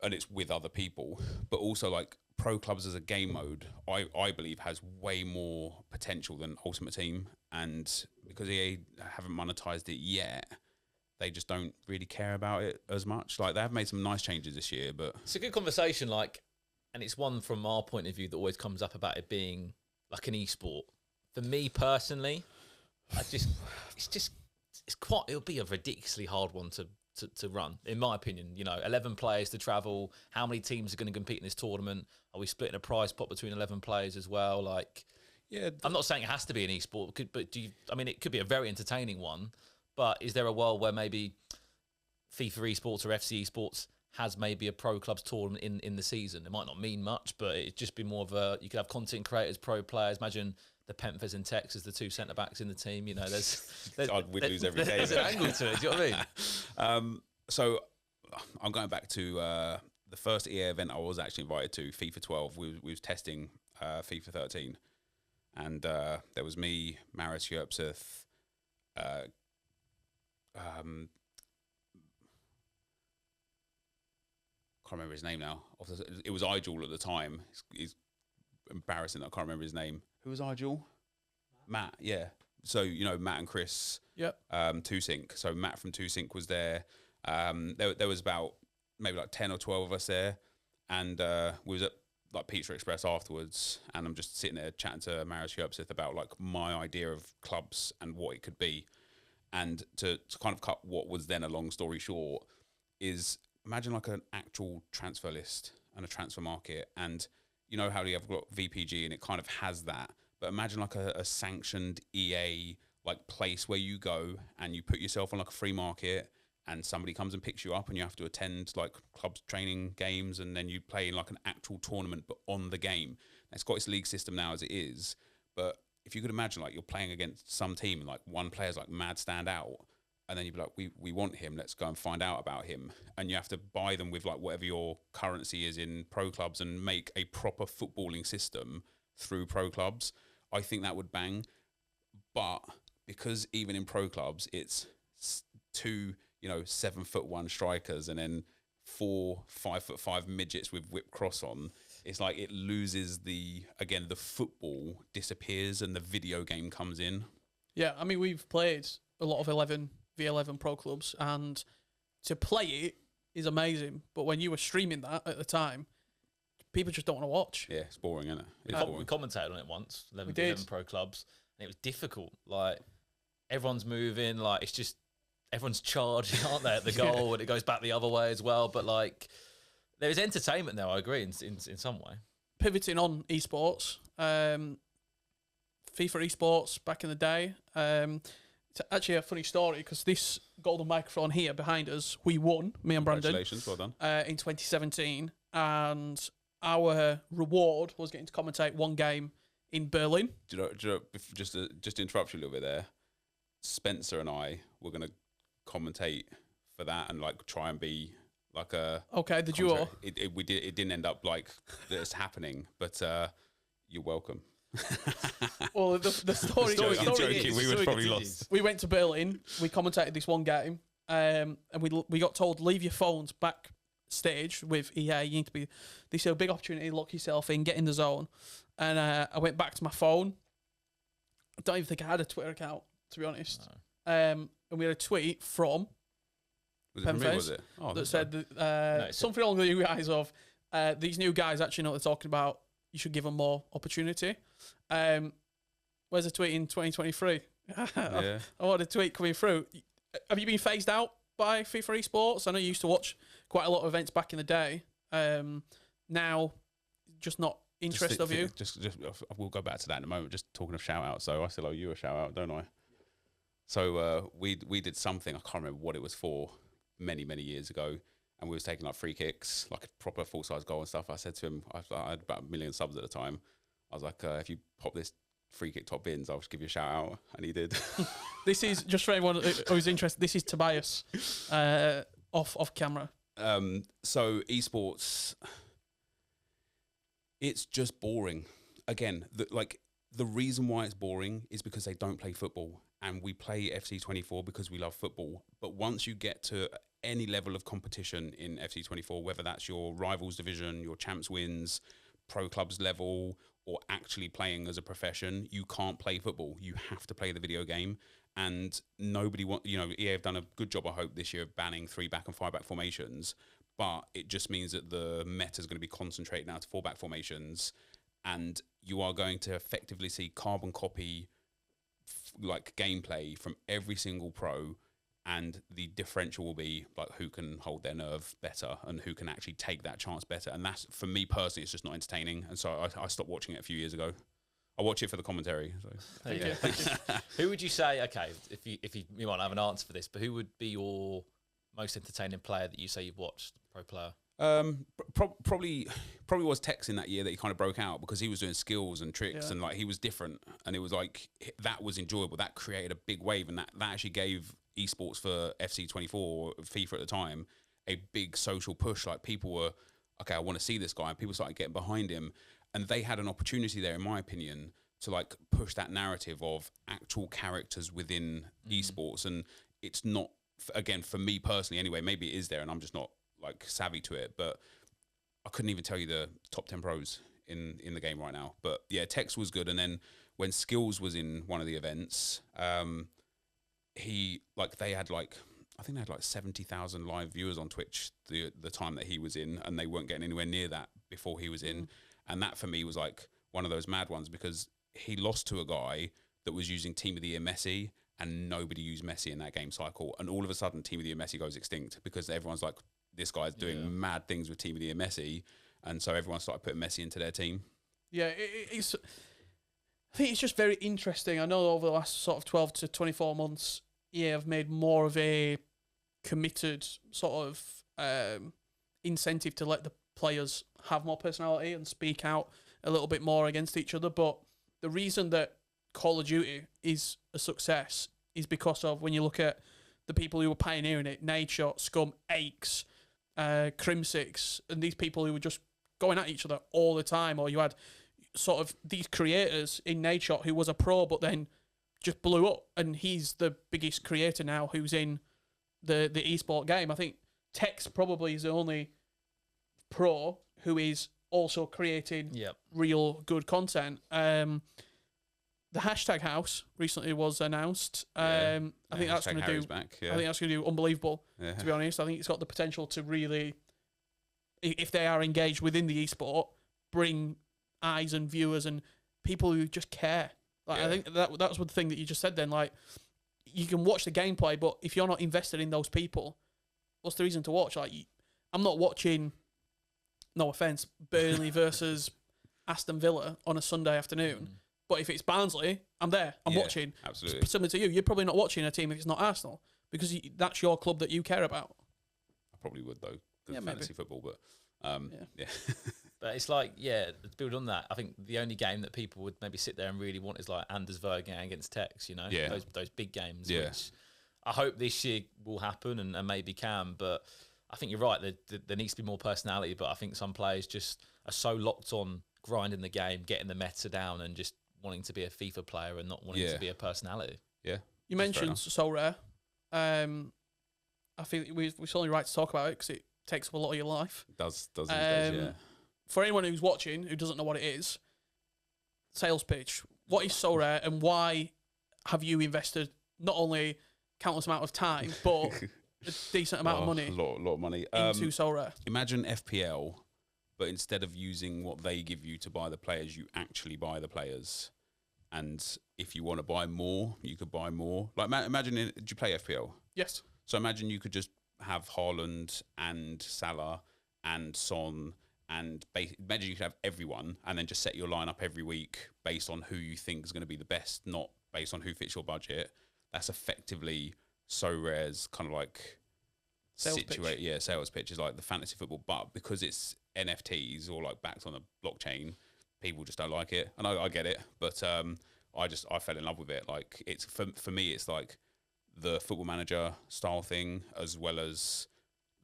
and it's with other people. But also like pro clubs as a game mode, I believe has way more potential than Ultimate Team, and because EA haven't monetized it yet, they just don't really care about it as much. Like they have made some nice changes this year, but it's a good conversation. Like, and it's one from our point of view that always comes up about it being like an esport. For me personally, it'll be a ridiculously hard one to run, in my opinion. 11 players to travel. How many teams are going to compete in this tournament? Are we splitting a prize pot between 11 players as well? Like, yeah, I'm not saying it has to be an esport, but it could be a very entertaining one. But is there a world where maybe FIFA Esports or FC Esports has maybe a pro clubs tournament in the season? It might not mean much, but it'd just be more of you could have content creators, pro players. Imagine NepentheZ and Tex as the two centre backs in the team. We'd lose every day. There's an angle to it. Do you know what I mean? So I'm going back to the first EA event I was actually invited to, FIFA 12. We was testing FIFA 13, and there was me, Maris Yerpseth, can't remember his name now. It was Igel at the time. He's embarrassing that I can't remember his name. Who was Igel? Matt, yeah. So, Matt and Chris, Yep. 2Sync. So Matt from 2Sync was there. There was about maybe like 10 or 12 of us there. And we was at like Pizza Express afterwards. And I'm just sitting there chatting to Maris Yerpseth about like my idea of clubs and what it could be. And to kind of cut what was then a long story short is imagine like an actual transfer list and a transfer market. And you know how you have got VPG and it kind of has that. But imagine like a sanctioned EA like place where you go and you put yourself on like a free market and somebody comes and picks you up and you have to attend like clubs training games and then you play in like an actual tournament but on the game. It's got its league system now as it is. But if you could imagine like you're playing against some team and like one player's like mad stand out and then you'd be like, we want him, let's go and find out about him. And you have to buy them with like whatever your currency is in pro clubs and make a proper footballing system through pro clubs. I think that would bang. But because even in pro clubs, it's two, 7'1" strikers and then 4 5'5" midgets with whip cross on, it's like it loses the football disappears and the video game comes in. Yeah, I mean, we've played a lot of 11v11 pro clubs, and to play it is amazing. But when you were streaming that at the time, people just don't want to watch. Yeah, it's boring, isn't it? We commentated on it once, 11v11 pro clubs, and it was difficult. Like, everyone's moving, like, it's just, everyone's charging, aren't they, at the goal, and it goes back the other way as well. But, like, there is entertainment there, I agree, in some way. Pivoting on esports, FIFA esports back in the day, it's actually a funny story because this golden microphone here behind us, we won, me and Brandon. Congratulations, well done. In 2017, and our reward was getting to commentate one game in Berlin. Just to interrupt you a little bit there, Spencer and I were going to commentate for that and like try and be like a the duo. It didn't end up like this happening, but you're welcome. Well, the story joking. We would probably lost. We went to Berlin. We commentated this one game, and we got told leave your phones backstage with EA. You need to be. This is a big opportunity. Lock yourself in. Get in the zone. And I went back to my phone. I don't even think I had a Twitter account, to be honest. No. And we had a tweet from NepentheZ that said something along the lines of these new guys actually know what they're talking about. You should give them more opportunity. Where's the tweet in 2023? I want a tweet coming through. Have you been phased out by FIFA Esports? I know you used to watch quite a lot of events back in the day. Now, just not interest of you? Just we'll go back to that in a moment. Just talking of shout out. So I still owe you a shout out, don't I? So we did something, I can't remember what it was for, many years ago. And we was taking like free kicks, like a proper full-size goal and stuff. I said to him, I had about 1 million subs at the time. I was like, if you pop this free kick top bins, I'll just give you a shout out. And he did. This is, just for anyone who's interested, this is Tobias off camera. So esports, it's just boring. Again, the reason why it's boring is because they don't play football, and we play FC24 because we love football. But once you get to any level of competition in FC24, whether that's your rivals division, your champs wins, pro clubs level, or actually playing as a profession, you can't play football. You have to play the video game. And nobody EA have done a good job, I hope, this year of banning 3-back and 5-back formations. But it just means that the meta is going to be concentrated now to 4-back formations. And you are going to effectively see carbon copy like gameplay from every single pro, and the differential will be like who can hold their nerve better and who can actually take that chance better. And that's, for me personally, it's just not entertaining. And so I stopped watching it a few years ago. I watch it for the commentary. So. Thank you. Who would you say? Okay, if you might not have an answer for this, but who would be your most entertaining player that you say you've watched, pro player? Probably was Tex in that year that he kind of broke out, because he was doing skills and tricks and like he was different, and it was like that was enjoyable. That created a big wave, and that actually gave esports for FC24 or FIFA at the time a big social push. Like people were, okay, I want to see this guy, and people started getting behind him, and they had an opportunity there, in my opinion, to like push that narrative of actual characters within esports. And it's not, again, for me personally anyway, maybe it is there and I'm just not like savvy to it, but I couldn't even tell you the top 10 pros in the game right now. But yeah, Tex was good. And then when Skills was in one of the events, they had like, I think they had like 70,000 live viewers on Twitch the time that he was in, and they weren't getting anywhere near that before he was in. And that for me was like one of those mad ones, because he lost to a guy that was using Team of the Year Messi, and nobody used Messi in that game cycle. And all of a sudden, Team of the Year Messi goes extinct, because everyone's like, this guy's doing mad things with Team of the Year Messi. And so everyone started putting Messi into their team. Yeah, it's. I think it's just very interesting. I know over the last sort of 12 to 24 months, have made more of a committed sort of incentive to let the players have more personality and speak out a little bit more against each other. But the reason that Call of Duty is a success is because of, when you look at the people who were pioneering it, Nadeshot, Scum, Aches, Crimsix, and these people who were just going at each other all the time. Or you had sort of these creators in Nadeshot who was a pro but then just blew up, and he's the biggest creator now who's in the esport game. I think Tex probably is the only pro who is also creating real good content. The hashtag house recently was announced. I think that's going to do. Back, I think that's going to do unbelievable. Yeah. To be honest, I think it's got the potential to really, if they are engaged within the esport, bring eyes and viewers and people who just care. Like I think that was the thing that you just said. Then, like, you can watch the gameplay, but if you're not invested in those people, what's the reason to watch? Like, I'm not watching. No offense, Burnley versus Aston Villa on a Sunday afternoon. But if it's Barnsley, I'm there. I'm watching. Absolutely. Similar to you, you're probably not watching a team if it's not Arsenal, because that's your club that you care about. I probably would, though, because of fantasy football. But yeah. But it's like, to build on that, I think the only game that people would maybe sit there and really want is like Anders Vergen against Tex, you know? Yeah. Those big games, which I hope this year will happen and maybe can. But I think you're right, there needs to be more personality, but I think some players just are so locked on grinding the game, getting the meta down, and just wanting to be a FIFA player and not wanting to be a personality. Yeah. You mentioned Sorare. I feel it's only right to talk about it because it takes up a lot of your life. It does these days, yeah. For anyone who's watching who doesn't know what it is, sales pitch. What is Sorare, and why have you invested not only countless amount of time, but a decent amount of money? A lot of money. Into Sorare. Imagine FPL, but instead of using what they give you to buy the players, you actually buy the players. And if you want to buy more, you could buy more. Like, imagine, did you play FPL? Yes. So imagine you could just have Haaland and Salah and Son, and imagine you could have everyone, and then just set your lineup every week based on who you think is going to be the best, not based on who fits your budget. That's effectively Sorare's kind of like sales pitch is like the fantasy football, but because it's NFTs or like backed on a blockchain, people just don't like it, and I get it, but I fell in love with it. Like, it's for me, it's like the Football Manager style thing, as well as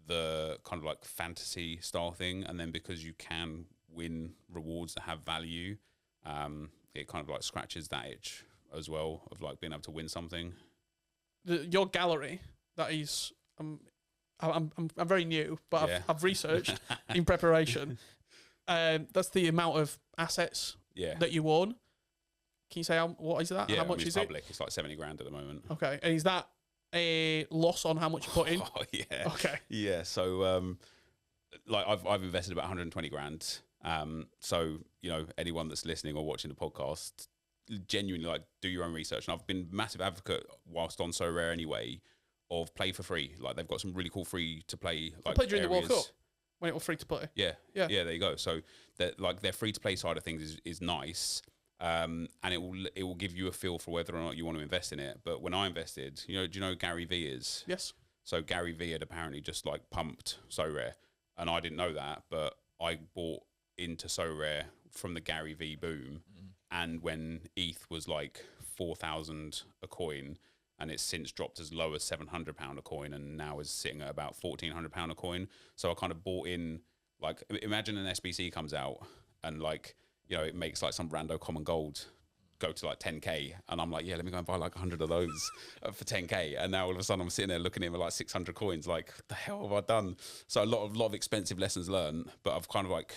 the kind of like fantasy style thing, and then because you can win rewards that have value, it kind of like scratches that itch as well of like being able to win something. Your gallery, that is, I'm very new, but I've researched in preparation. That's the amount of assets that you own. Can you say what is that? Yeah, how much is public. It's like 70 grand at the moment. Okay, and is that a loss on how much you put in? Oh, yeah. Okay. Yeah. So, like I've invested about 120 grand. So, you know, anyone that's listening or watching the podcast, genuinely like do your own research. And I've been massive advocate whilst on Sorare anyway of play for free. Like they've got some really cool free to play. Like, I played during the World Cup when it was free to play. Yeah. There you go. So that like their free to play side of things is nice. And it will give you a feel for whether or not you want to invest in it. But when I invested, do you know who Gary V is? Yes. So Gary V had apparently just like pumped Sorare, and I didn't know that, but I bought into Sorare from the Gary V boom, and when ETH was like 4,000 a coin, and it's since dropped as low as £700 a coin, and now is sitting at about £1,400 a coin. So I kind of bought in, like, imagine an SBC comes out and like, it makes like some rando common gold go to like 10k, and I'm like, yeah, let me go and buy like 100 of those for 10k. And now all of a sudden I'm sitting there looking at him with like 600 coins. Like, what the hell have I done? So a lot of expensive lessons learned, but I've kind of like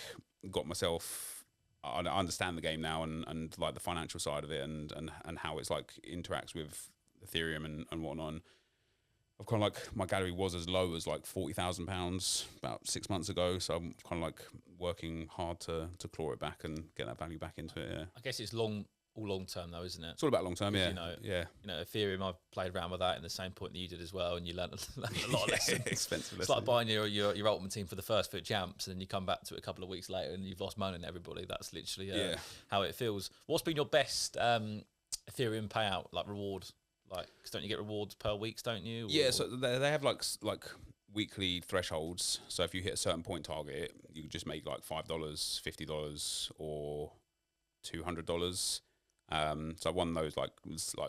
got myself. I understand the game now and like the financial side of it and how it's like interacts with Ethereum and whatnot. And I've kind of like, my gallery was as low as like £40,000 about 6 months ago. So I'm kind of like working hard to claw it back and get that value back into it. Yeah. I guess it's all long term though, isn't it? It's all about long term, yeah. Ethereum, I've played around with that in the same point that you did as well, and you learned a lot of lessons. Expensive It's lessons. like buying your ultimate team for the first FUT Champs, and then you come back to it a couple of weeks later and you've lost money on everybody. That's literally how it feels. What's been your best Ethereum payout, like reward? Like, cause don't you get rewards per weeks, don't you? Yeah, so they have like weekly thresholds. So if you hit a certain point target, you just make like $5, $50, or $200. So I won those like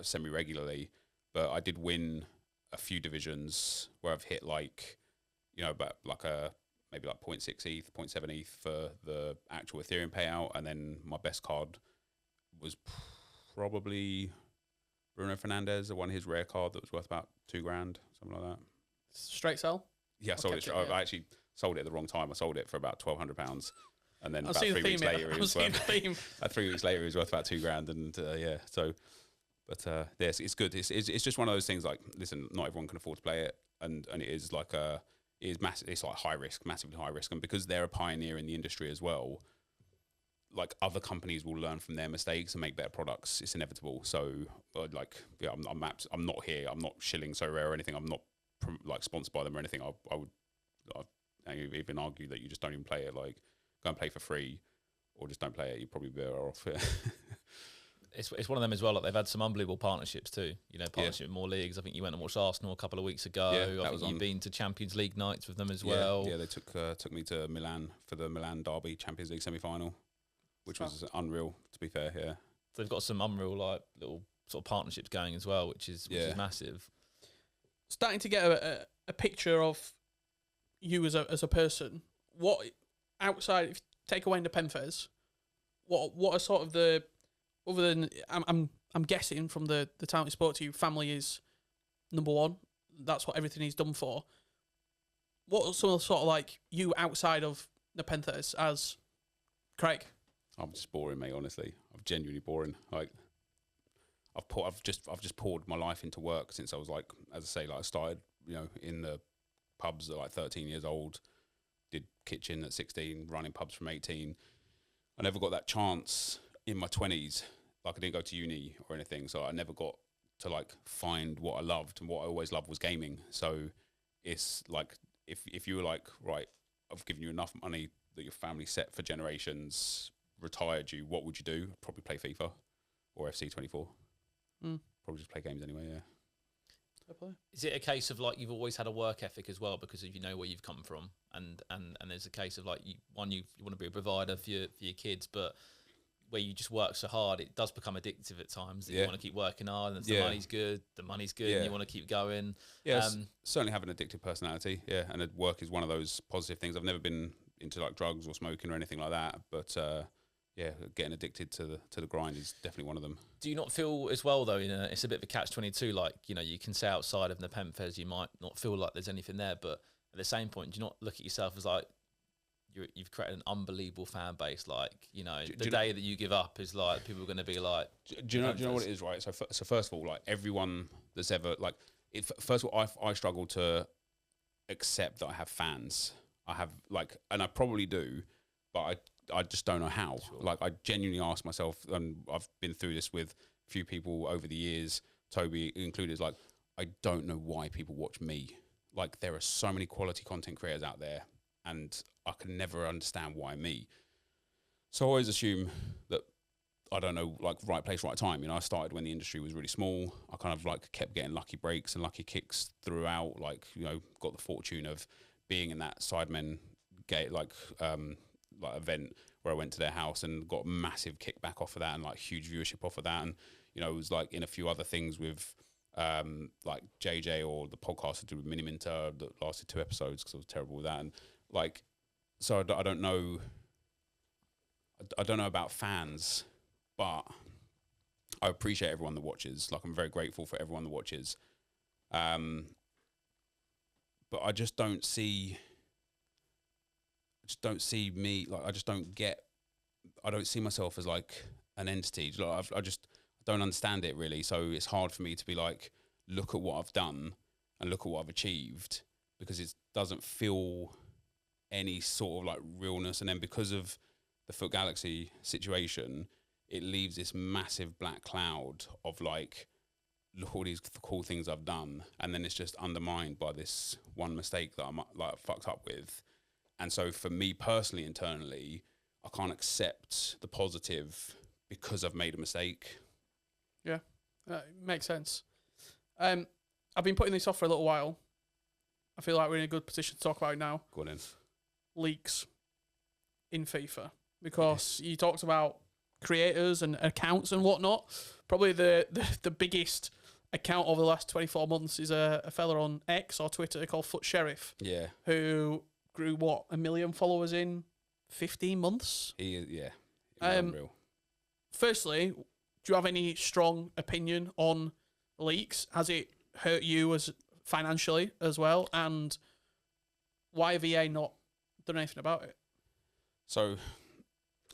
semi regularly, but I did win a few divisions where I've hit like, but like maybe like 0.6 ETH, 0.7 ETH for the actual Ethereum payout, and then my best card was probably Bruno Fernandes. I won his rare card that was worth about $2 grand, something like that. Straight sell? Yeah, I sold it. I actually sold it at the wrong time. I sold it for about £1,200. And then about 3 weeks later, it was worth, 3 weeks later, it was worth about $2 grand. And so, but yes, it's good. It's just one of those things. Like, listen, not everyone can afford to play it, and it is like it's like high risk, massively high risk, and because they're a pioneer in the industry as well, like other companies will learn from their mistakes and make better products. It's inevitable. So, I'm not here. I'm not shilling Sorare or anything. I'm not like sponsored by them or anything. I'd even argue that you just don't even play it. Like, go and play for free, or just don't play it. You're probably better off. It's one of them as well. Like, they've had some unbelievable partnerships too. Partnership with more leagues. I think you went and watched Arsenal a couple of weeks ago. Yeah, I think you've been to Champions League nights with them as well. Yeah, they took me to Milan for the Milan Derby Champions League semi-final, which was unreal, to be fair. Yeah, so they've got some unreal like little sort of partnerships going as well, which is massive. Starting to get a picture of you as a person. What outside, if you take away NepentheZ, what are sort of the, other than I'm guessing from the time we spoke to you, family is number one. That's what everything is done for. What are some of the sort of like you outside of NepentheZ as Craig? I'm just boring, mate. Honestly, I'm genuinely boring. Like, I've just poured my life into work since I was like, as I say, like I started, in the pubs at like 13 years old, did kitchen at 16, running pubs from 18. I never got that chance in my 20s. Like, I didn't go to uni or anything, so I never got to like find what I loved, and what I always loved was gaming. So it's like, if you were like, right, I've given you enough money that your family set for generations, retired you, what would you do? Probably play FIFA or FC24. Probably just play games anyway. Yeah. Is it a case of like you've always had a work ethic as well, because of where you've come from, and there's a case of like you want to be a provider for your kids, but where you just work so hard, it does become addictive at times. That you want to keep working hard, and the money's good, and you want to keep going. Yeah, certainly have an addictive personality. Yeah, and work is one of those positive things. I've never been into like drugs or smoking or anything like that, but getting addicted to the grind is definitely one of them. Do you not feel as well though? It's a bit of a catch-22. Like, you can say outside of NepentheZ, you might not feel like there's anything there, but at the same point, do you not look at yourself as like you've created an unbelievable fan base? Like, the day that you give up is like people are going to be like. Do you know what it is, right? So first of all, like everyone that's ever like, first of all, I struggle to accept that I have fans. I have like, and I probably do, but I just don't know how. Sure. Like, I genuinely ask myself, and I've been through this with a few people over the years, Toby included, like, I don't know why people watch me. Like, there are so many quality content creators out there, and I can never understand why me. So I always assume that, I don't know, like, right place, right time. I started when the industry was really small. I kind of like kept getting lucky breaks and lucky kicks throughout, like, got the fortune of being in that Sidemen gate, like event where I went to their house and got massive kickback off of that and like huge viewership off of that. And, it was like in a few other things with like JJ or the podcast I did with Mini Minter that lasted 2 episodes because I was terrible with that. And like, so I don't know. I don't know about fans, but I appreciate everyone that watches. Like, I'm very grateful for everyone that watches. But I just don't see me, like, I don't see myself as like an entity. Like, I just don't understand it really. So it's hard for me to be like, look at what I've done and look at what I've achieved, because it doesn't feel any sort of like realness. And then because of the FUT Galaxy situation, it leaves this massive black cloud of like, look at all these cool things I've done, and then it's just undermined by this one mistake that I'm like fucked up with. And so for me personally, internally, I can't accept the positive because I've made a mistake. Yeah, makes sense. I've been putting this off for a little while. I feel like we're in a good position to talk about it now. Go on in. Leaks in FIFA, because you talked about creators and accounts and whatnot. Probably the biggest account over the last 24 months is a fella on X or Twitter called FUT Sheriff. Yeah. Who grew 1 million followers in 15 months. Unreal. Firstly, do you have any strong opinion on leaks? Has it hurt you as financially as well? And why have EA not done anything about it? So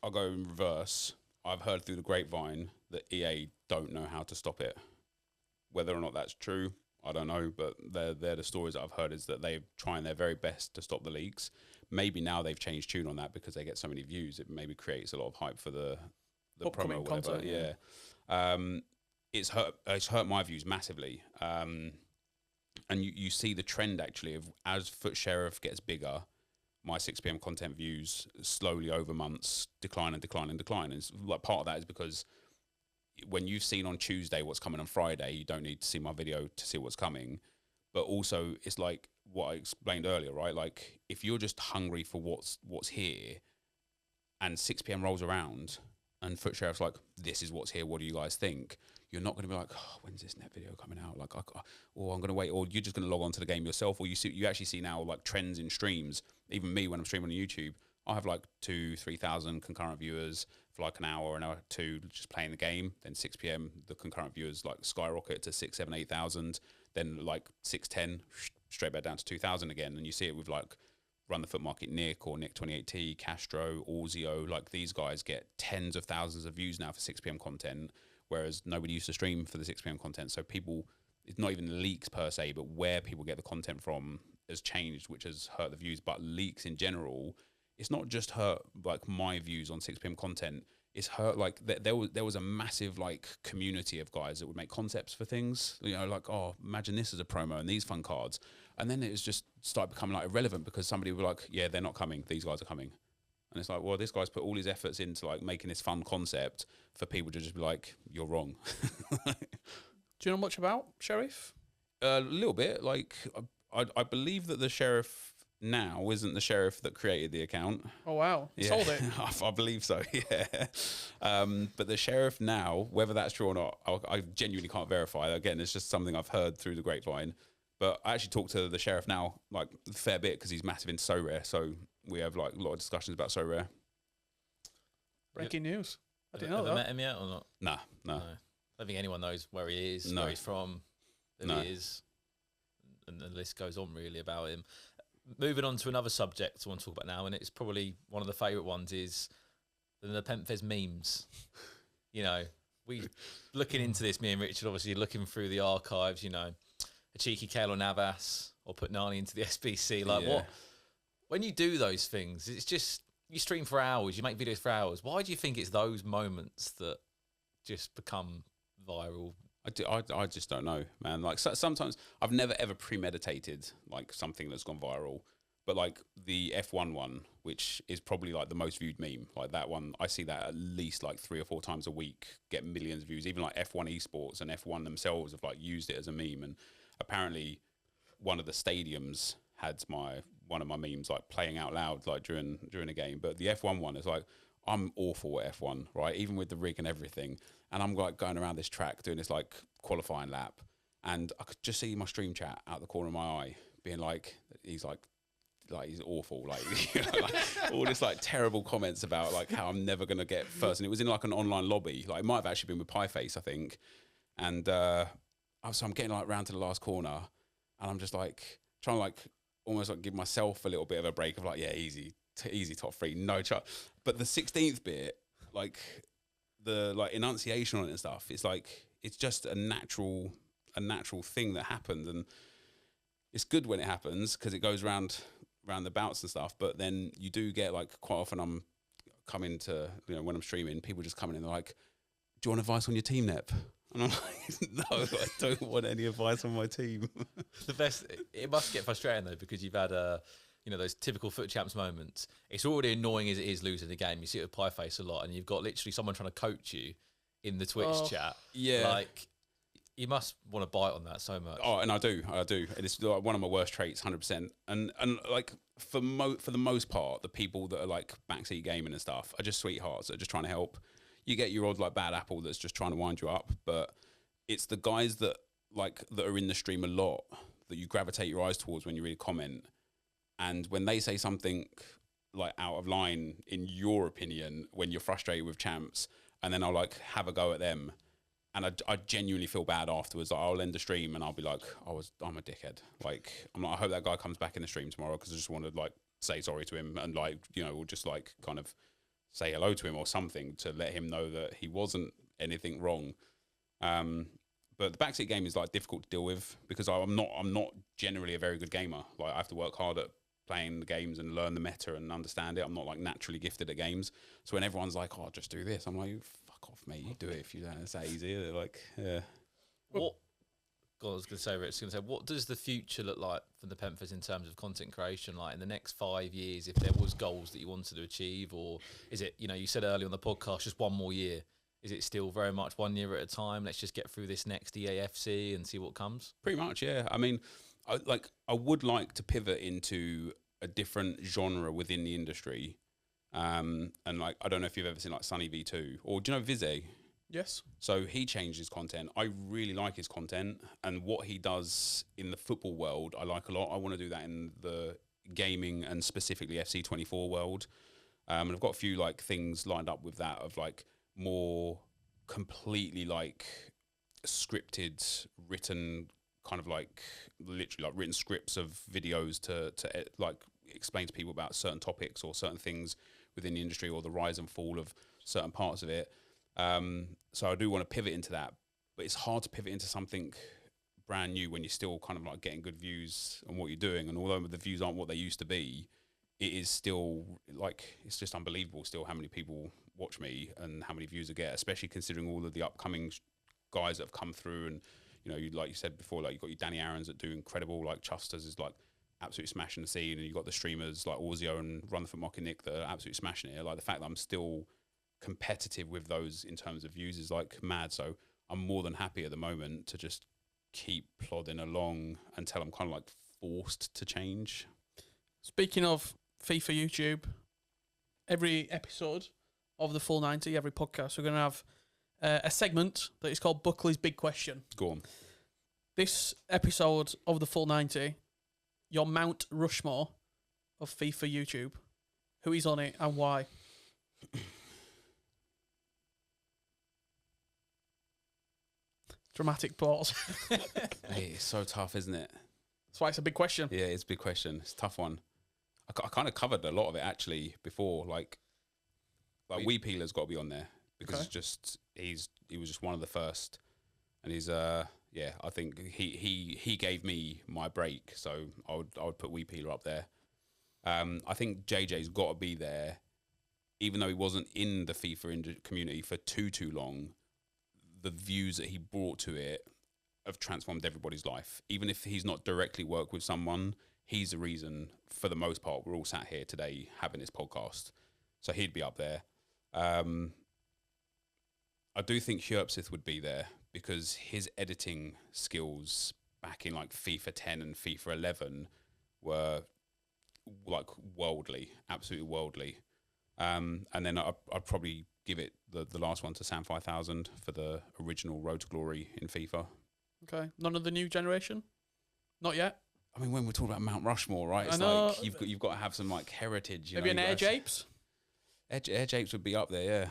I'll go in reverse. I've heard through the grapevine that EA don't know how to stop it. Whether or not that's true, I don't know, but they're the stories that I've heard, is that they're trying their very best to stop the leaks. Maybe now they've changed tune on that because they get so many views. It maybe creates a lot of hype for the promo or whatever. Content, yeah. It's hurt my views massively. And you see the trend actually of, as FUT Sheriff gets bigger, my 6 p.m. content views slowly over months decline. And it's like, part of that is because when you've seen on Tuesday what's coming on Friday, you don't need to see my video to see what's coming. But also, it's like what I explained earlier, right? Like, if you're just hungry for what's here, and 6 p.m. rolls around, and FUT Sheriff's like, this is what's here, what do you guys think? You're not going to be like, oh, when's this net video coming out? Like, or I'm going to wait, or you're just going to log on to the game yourself, or you actually see now like trends in streams. Even me, when I'm streaming on YouTube, I have like 2,000-3,000 concurrent viewers for like an hour or two just playing the game. Then 6 p.m. the concurrent viewers like skyrocket to 6, 7, 8,000. Then like 6:10 straight back down to 2,000 again. And you see it with like Run the Foot Market Nick or Nick 28T, Castro, Orzio. Like, these guys get tens of thousands of views now for 6 p.m. content, whereas nobody used to stream for the 6 p.m. content. So people, it's not even the leaks per se, but where people get the content from has changed, which has hurt the views. But leaks in general, it's not just hurt like my views on 6 p.m. content. It's hurt like there was a massive like community of guys that would make concepts for things. Like, oh, imagine this as a promo and these fun cards. And then it was just started becoming like irrelevant because somebody would be like, yeah, they're not coming. These guys are coming. And it's like, well, this guy's put all his efforts into like making this fun concept for people to just be like, you're wrong. Do you know much about Sheriff? A little bit. Like, I believe that the Sheriff Now isn't the sheriff that created the account. Oh wow, he sold it. I believe so. Yeah, but the sheriff now, whether that's true or not, I genuinely can't verify. Again, it's just something I've heard through the grapevine. But I actually talk to the sheriff now like a fair bit because he's massive into Sorare. So we have like a lot of discussions about Sorare. Breaking news. I didn't know Have that. you met him yet or not? No. I don't think anyone knows where he is, No. where he's from, who No. he is, and the list goes on really about him. Moving on to another subject I want to talk about now, and it's probably one of the favourite ones, is the NepentheZ memes. You know, we looking into this, me and Richard, obviously looking through the archives, you know, a cheeky Kale or Navas, or put Nani into the SBC. Like, Yeah. what? When you do those things, it's just, you stream for hours, you make videos for hours. Why do you think it's those moments that just become viral? I just don't know, man. Like sometimes I've never ever premeditated like something that's gone viral, but like the F1 one, which is probably like the most viewed meme, like that one, I see that at least like 3 or 4 times a week, get millions of views. Even like F1 Esports and F1 themselves have like used it as a meme, and apparently one of the stadiums had one of my memes like playing out loud like during a game. But the F1 one is like, I'm awful at F1, right? Even with the rig and everything. And I'm like going around this track doing this like qualifying lap. And I could just see my stream chat out the corner of my eye being like, he's awful. Like, you know, like all this like terrible comments about like how I'm never going to get first. And it was in like an online lobby. Like it might have actually been with Pieface, I think. And so I'm getting like round to the last corner and I'm just like trying to like almost like give myself a little bit of a break of like, yeah, easy top 3, no chance. But the 16th bit, like the like enunciation on it and stuff, it's like it's just a natural thing that happens, and it's good when it happens because it goes round the bouts and stuff. But then you do get like quite often I'm coming to, you know, when I'm streaming, people just coming in, they're like, "Do you want advice on your team, Nep?" And I'm like, "No, I don't want any advice on my team." The best, it must get frustrating though, because you've had you know, those typical FUT Champs moments. It's already annoying as it is losing the game. You see it with Pieface a lot, and you've got literally someone trying to coach you in the Twitch chat. Yeah. Like, you must want to bite on that so much. Oh, and I do. And it's like one of my worst traits, 100%. And like for the most part, the people that are like backseat gaming and stuff are just sweethearts that are just trying to help. You get your odd like bad apple that's just trying to wind you up, but it's the guys that are in the stream a lot that you gravitate your eyes towards when you read a comment. And when they say something like out of line, in your opinion, when you're frustrated with champs, and then I'll like have a go at them, and I genuinely feel bad afterwards. Like, I'll end the stream and I'll be like, I'm a dickhead. Like, I'm like, I hope that guy comes back in the stream tomorrow because I just want to like say sorry to him and like, you know, or just like kind of say hello to him or something to let him know that he wasn't anything wrong. But the backseat game is like difficult to deal with because I'm not generally a very good gamer. Like, I have to work hard at playing the games and learn the meta and understand it. I'm not like naturally gifted at games. So when everyone's like, "Oh, just do this," I'm like, "Fuck off, mate. You do it if you don't. It's that easy." They're like, yeah. What? God, I was going to say, Rich. I was going to say, what does the future look like for the NepentheZ in terms of content creation? Like in the next 5 years, if there was goals that you wanted to achieve, or is it, you know, you said earlier on the podcast, just one more year? Is it still very much 1 year at a time? Let's just get through this next EAFC and see what comes. Pretty much, yeah. I mean, I would like to pivot into a different genre within the industry. And like, I don't know if you've ever seen like Sunny V2 or do you know Vize? Yes. So he changed his content. I really like his content, and what he does in the football world, I like a lot. I want to do that in the gaming and specifically FC24 world. And I've got a few like things lined up with that of like more completely like scripted, written, kind of like literally like written scripts of videos to like explain to people about certain topics or certain things within the industry or the rise and fall of certain parts of it. So I do want to pivot into that, but it's hard to pivot into something brand new when you're still kind of like getting good views on what you're doing. And although the views aren't what they used to be, it is still like, it's just unbelievable still how many people watch me and how many views I get, especially considering all of the upcoming guys that have come through. And, you know, like you said before, like you've got your Danny Aarons that do incredible, like Chusters is like absolutely smashing the scene. And you've got the streamers like Orzio and Run the Foot Mock and Nick that are absolutely smashing it. Like the fact that I'm still competitive with those in terms of views is like mad. So I'm more than happy at the moment to just keep plodding along until I'm kind of like forced to change. Speaking of FIFA YouTube, every episode of the full 90, every podcast, we're going to have a segment that is called Buckley's Big Question. Go on. This episode of the full 90, your Mount Rushmore of FIFA YouTube. Who is on it and why? Dramatic pause. Hey, it's so tough, isn't it? That's why it's a big question. Yeah, it's a big question. It's a tough one. I kind of covered a lot of it actually before. Like Wee Peeler's got to be on there because it's just he was just one of the first, and he's yeah, I think he gave me my break, so I would put Wee Peeler up there. I think JJ's got to be there, even though he wasn't in the FIFA community for too long. The views that he brought to it have transformed everybody's life. Even if he's not directly worked with someone, he's the reason, for the most part, we're all sat here today having this podcast. So he'd be up there. I do think Hjerpsith would be there because his editing skills back in like FIFA 10 and FIFA 11 were like worldly, absolutely worldly. And then I'd probably give it the last one to Sam 5000 for the original Road to Glory in FIFA. Okay. None of the new generation? Not yet? I mean, when we're talking about Mount Rushmore, right? It's like you've got to have some like heritage. Maybe an Air Japes? Air Japes would be up there, yeah.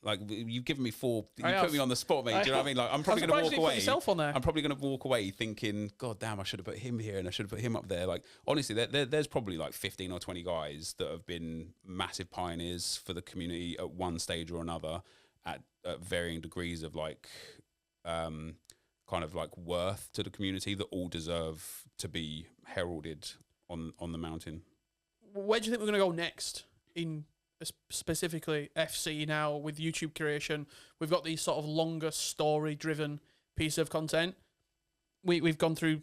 Like you've given me four. You put me on the spot, mate. Do you know what I mean? Like I'm probably going to walk away. Yourself on there. I'm probably going to walk away thinking, God damn, I should have put him here and I should have put him up there. Like honestly, there's probably like 15 or 20 guys that have been massive pioneers for the community at one stage or another, at varying degrees of like, kind of like worth to the community that all deserve to be heralded on the mountain. Where do you think we're going to go next in? Specifically FC now with YouTube creation, we've got these sort of longer story-driven piece of content. We've gone through,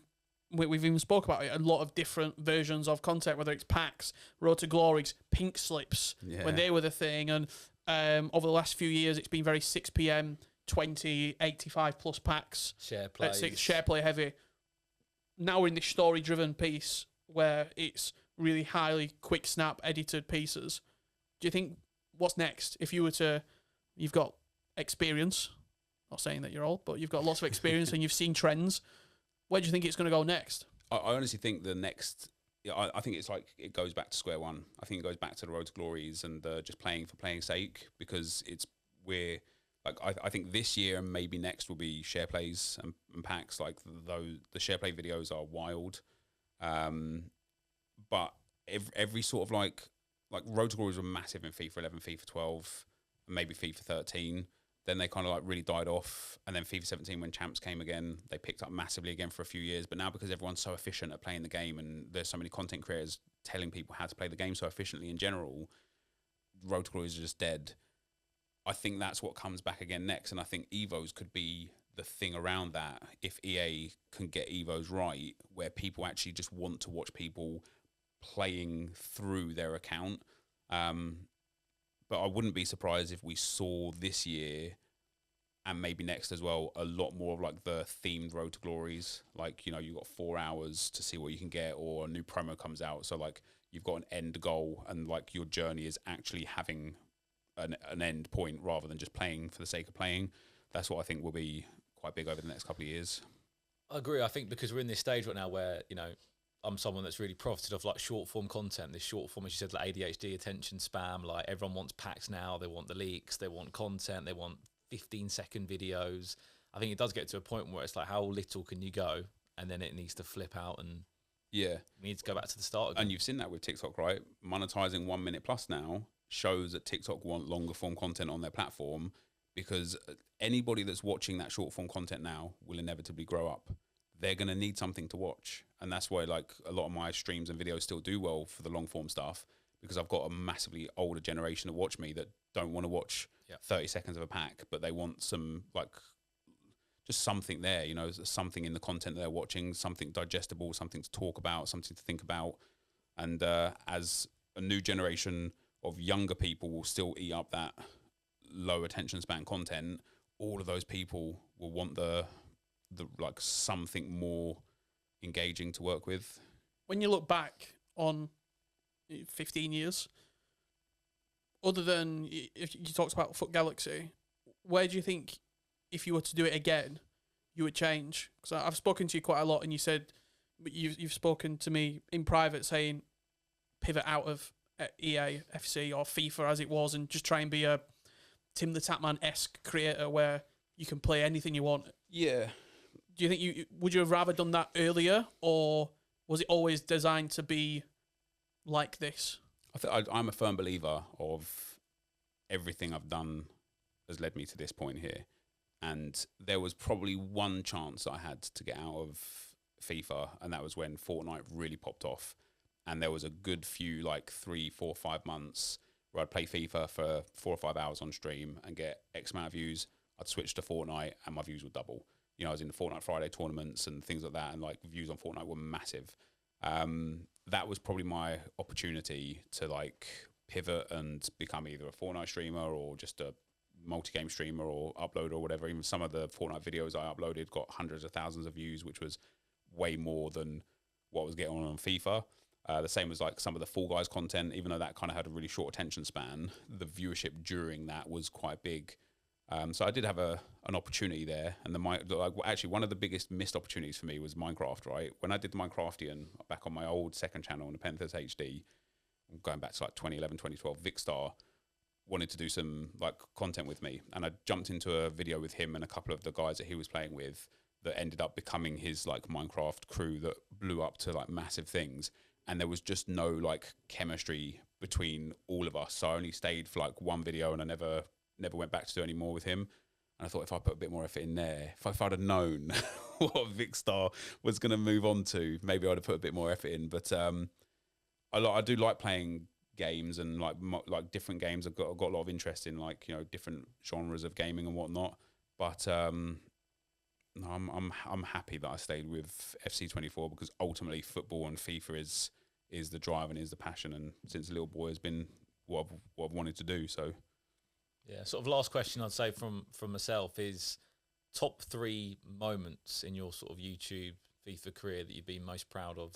we've even spoke about it, a lot of different versions of content, whether it's packs, Road to Glories, pink slips, when they were the thing. And over the last few years, it's been very 6 p.m, 20, 85 plus packs. Share plays. Share play heavy. Now we're in this story-driven piece where it's really highly quick snap edited pieces. Do you think what's next? If you were to, you've got experience, not saying that you're old, but you've got lots of experience and you've seen trends. Where do you think it's going to go next? I honestly think the next, I think it's like it goes back to square one. I think it goes back to the Road to Glories and just playing for playing's sake, because I think this year and maybe next will be share plays and packs. Like the share play videos are wild, but every sort of like Road to Glories were massive in FIFA 11, FIFA 12, and maybe FIFA 13. Then they kind of like really died off. And then FIFA 17, when champs came again, they picked up massively again for a few years. But now because everyone's so efficient at playing the game and there's so many content creators telling people how to play the game so efficiently in general, Road to Glories are just dead. I think that's what comes back again next. And I think Evos could be the thing around that if EA can get Evos right, where people actually just want to watch people playing through their account. But I wouldn't be surprised if we saw this year and maybe next as well a lot more of like the themed Road to Glories. Like, you know, you've got 4 hours to see what you can get, or a new promo comes out, so like you've got an end goal and like your journey is actually having an end point rather than just playing for the sake of playing. That's what I think will be quite big over the next couple of years. I agree. I think because we're in this stage right now where, you know, I'm someone that's really profited of like short form content. This short form, as you said, like ADHD, attention spam. Like everyone wants packs now. They want the leaks. They want content. They want 15-second videos. I think it does get to a point where it's like, how little can you go? And then it needs to flip out, and we need to go back to the start again. And you've seen that with TikTok, right? Monetizing 1 minute plus now shows that TikTok want longer form content on their platform, because anybody that's watching that short form content now will inevitably grow up. They're going to need something to watch. And that's why like a lot of my streams and videos still do well for the long form stuff, because I've got a massively older generation that watch me that don't want to watch 30 seconds of a pack, but they want some like just something there, you know, something in the content they're watching, something digestible, something to talk about, something to think about. And as a new generation of younger people will still eat up that low attention span content, all of those people will want the like something more engaging to work with. When you look back on 15 years. Other than if you talked about FUT Galaxy, where do you think if you were to do it again, you would change? Because I've spoken to you quite a lot, and you said you've spoken to me in private saying pivot out of EAFC or FIFA as it was, and just try and be a Tim the Tatman-esque creator where you can play anything you want. Yeah. Do you think would you have rather done that earlier, or was it always designed to be like this? I'm a firm believer of everything I've done has led me to this point here. And there was probably one chance I had to get out of FIFA, and that was when Fortnite really popped off. And there was a good few, like 3, 4, 5 months where I'd play FIFA for 4 or 5 hours on stream and get X amount of views. I'd switch to Fortnite and my views would double. You know, I was in the Fortnite Friday tournaments and things like that, and like views on Fortnite were massive. That was probably my opportunity to like pivot and become either a Fortnite streamer or just a multi-game streamer or uploader or whatever. Even some of the Fortnite videos I uploaded got hundreds of thousands of views, which was way more than what I was getting on FIFA. The same as like some of the Fall Guys content, even though that kind of had a really short attention span, the viewership during that was quite big. So I did have an opportunity there, and actually one of the biggest missed opportunities for me was Minecraft. Right, when I did Minecraftian back on my old second channel, NepentheZ HD, going back to like 2011, 2012, Vicstar wanted to do some like content with me, and I jumped into a video with him and a couple of the guys that he was playing with that ended up becoming his like Minecraft crew that blew up to like massive things. And there was just no like chemistry between all of us. So I only stayed for like one video, and I never went back to do any more with him. And I thought if I put a bit more effort in there, if I'd have known what Vicstar was going to move on to, maybe I'd have put a bit more effort in. But I do like playing games, and like different games. I've got a lot of interest in, like, you know, different genres of gaming and whatnot. But no, I'm happy that I stayed with FC24, because ultimately football and FIFA is the drive and is the passion, and since a little boy has been what I've wanted to do. So yeah, sort of last question I'd say from myself is top 3 moments in your sort of YouTube FIFA career that you've been most proud of.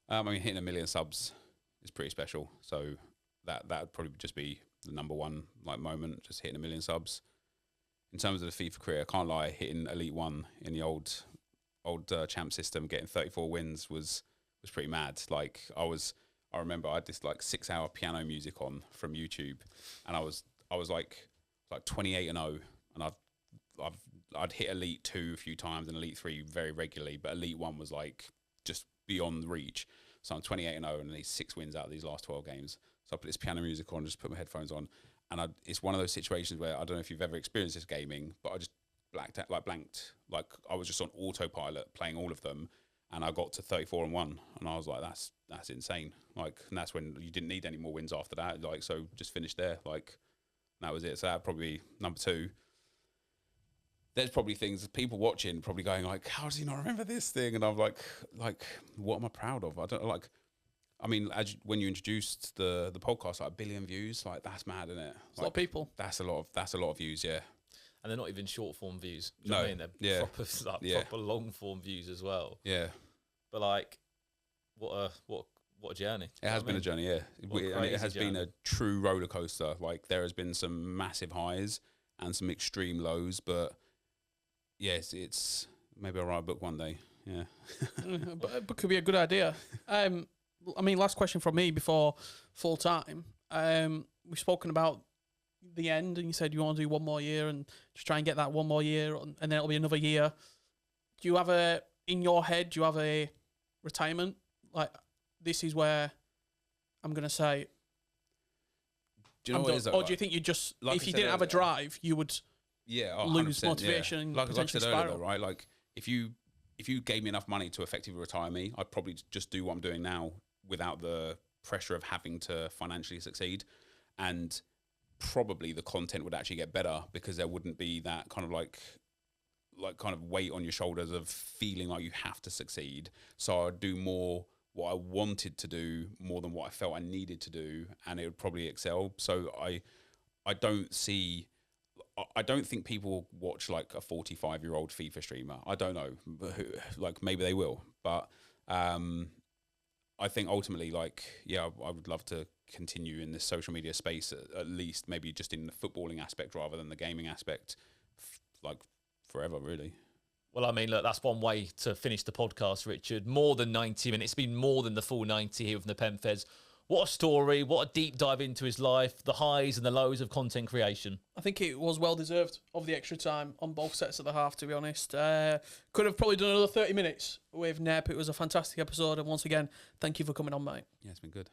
I mean, hitting 1 million subs is pretty special. So that would probably just be the number one like moment, just hitting 1 million subs. In terms of the FIFA career, I can't lie, hitting Elite 1 in the old champ system, getting 34 wins was pretty mad. Like I remember I had this like 6-hour piano music on from YouTube, and I was like 28-0, and I'd hit Elite 2 a few times and Elite 3 very regularly, but Elite 1 was like just beyond reach. So I'm 28-0 and these 6 wins out of these last 12 games. So I put this piano music on, just put my headphones on, and it's one of those situations where I don't know if you've ever experienced this gaming, but I just blanked. Like I was just on autopilot playing all of them, and I got to 34 and 1, and I was like, that's insane. Like, and that's when you didn't need any more wins after that. Like, so just finished there. Like, that was it. So that'd probably be number 2. There's probably things people watching probably going like, how does he not remember this thing? And I'm like, what am I proud of? I don't like. I mean, when you introduced the podcast, like 1 billion views, like that's mad, isn't it? It's a lot of people. That's a lot of views, yeah. And they're not even short form views. Do you No, know what I mean? They're yeah. proper long form views as well. Yeah. But like, what a journey. It has been a journey, yeah. And it has been a true roller coaster. Like, there has been some massive highs and some extreme lows, but yes, it's maybe I'll write a book one day. Yeah. But a book could be a good idea. I mean, last question from me before full time. We've spoken about the end, and you said you want to do 1 more year and just try and get that 1 more year, and then it'll be another year. Do you have in your head, do you have a retirement? Like, this is where I'm going to say, do you know what it is? Or do you think you just, like if you didn't have a drive, you would lose motivation and like potentially I said spiral? earlier, right? Like, if you gave me enough money to effectively retire me, I'd probably just do what I'm doing now without the pressure of having to financially succeed. And probably the content would actually get better, because there wouldn't be that kind of like kind of weight on your shoulders of feeling like you have to succeed. So I'd do more what I wanted to do more than what I felt I needed to do, and it would probably excel. So I don't think people watch like a 45-year-old FIFA streamer. I don't know, like maybe they will, but I I think ultimately, like, yeah, I would love to continue in this social media space, at least maybe just in the footballing aspect rather than the gaming aspect, like forever, really. Well, I mean, look, that's one way to finish the podcast, Richard. More than 90 minutes. It's been more than the full 90 here with NepentheZ. What a story. What a deep dive into his life, the highs and the lows of content creation. I think it was well deserved of the extra time on both sets of the half, to be honest. Could have probably done another 30 minutes with Nep. It was a fantastic episode. And once again, thank you for coming on, mate. Yeah, it's been good.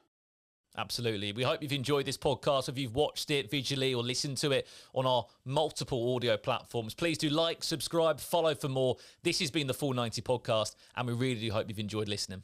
Absolutely. We hope you've enjoyed this podcast. If you've watched it visually or listened to it on our multiple audio platforms, please do like, subscribe, follow for more. This has been the Full 90 podcast, and we really do hope you've enjoyed listening.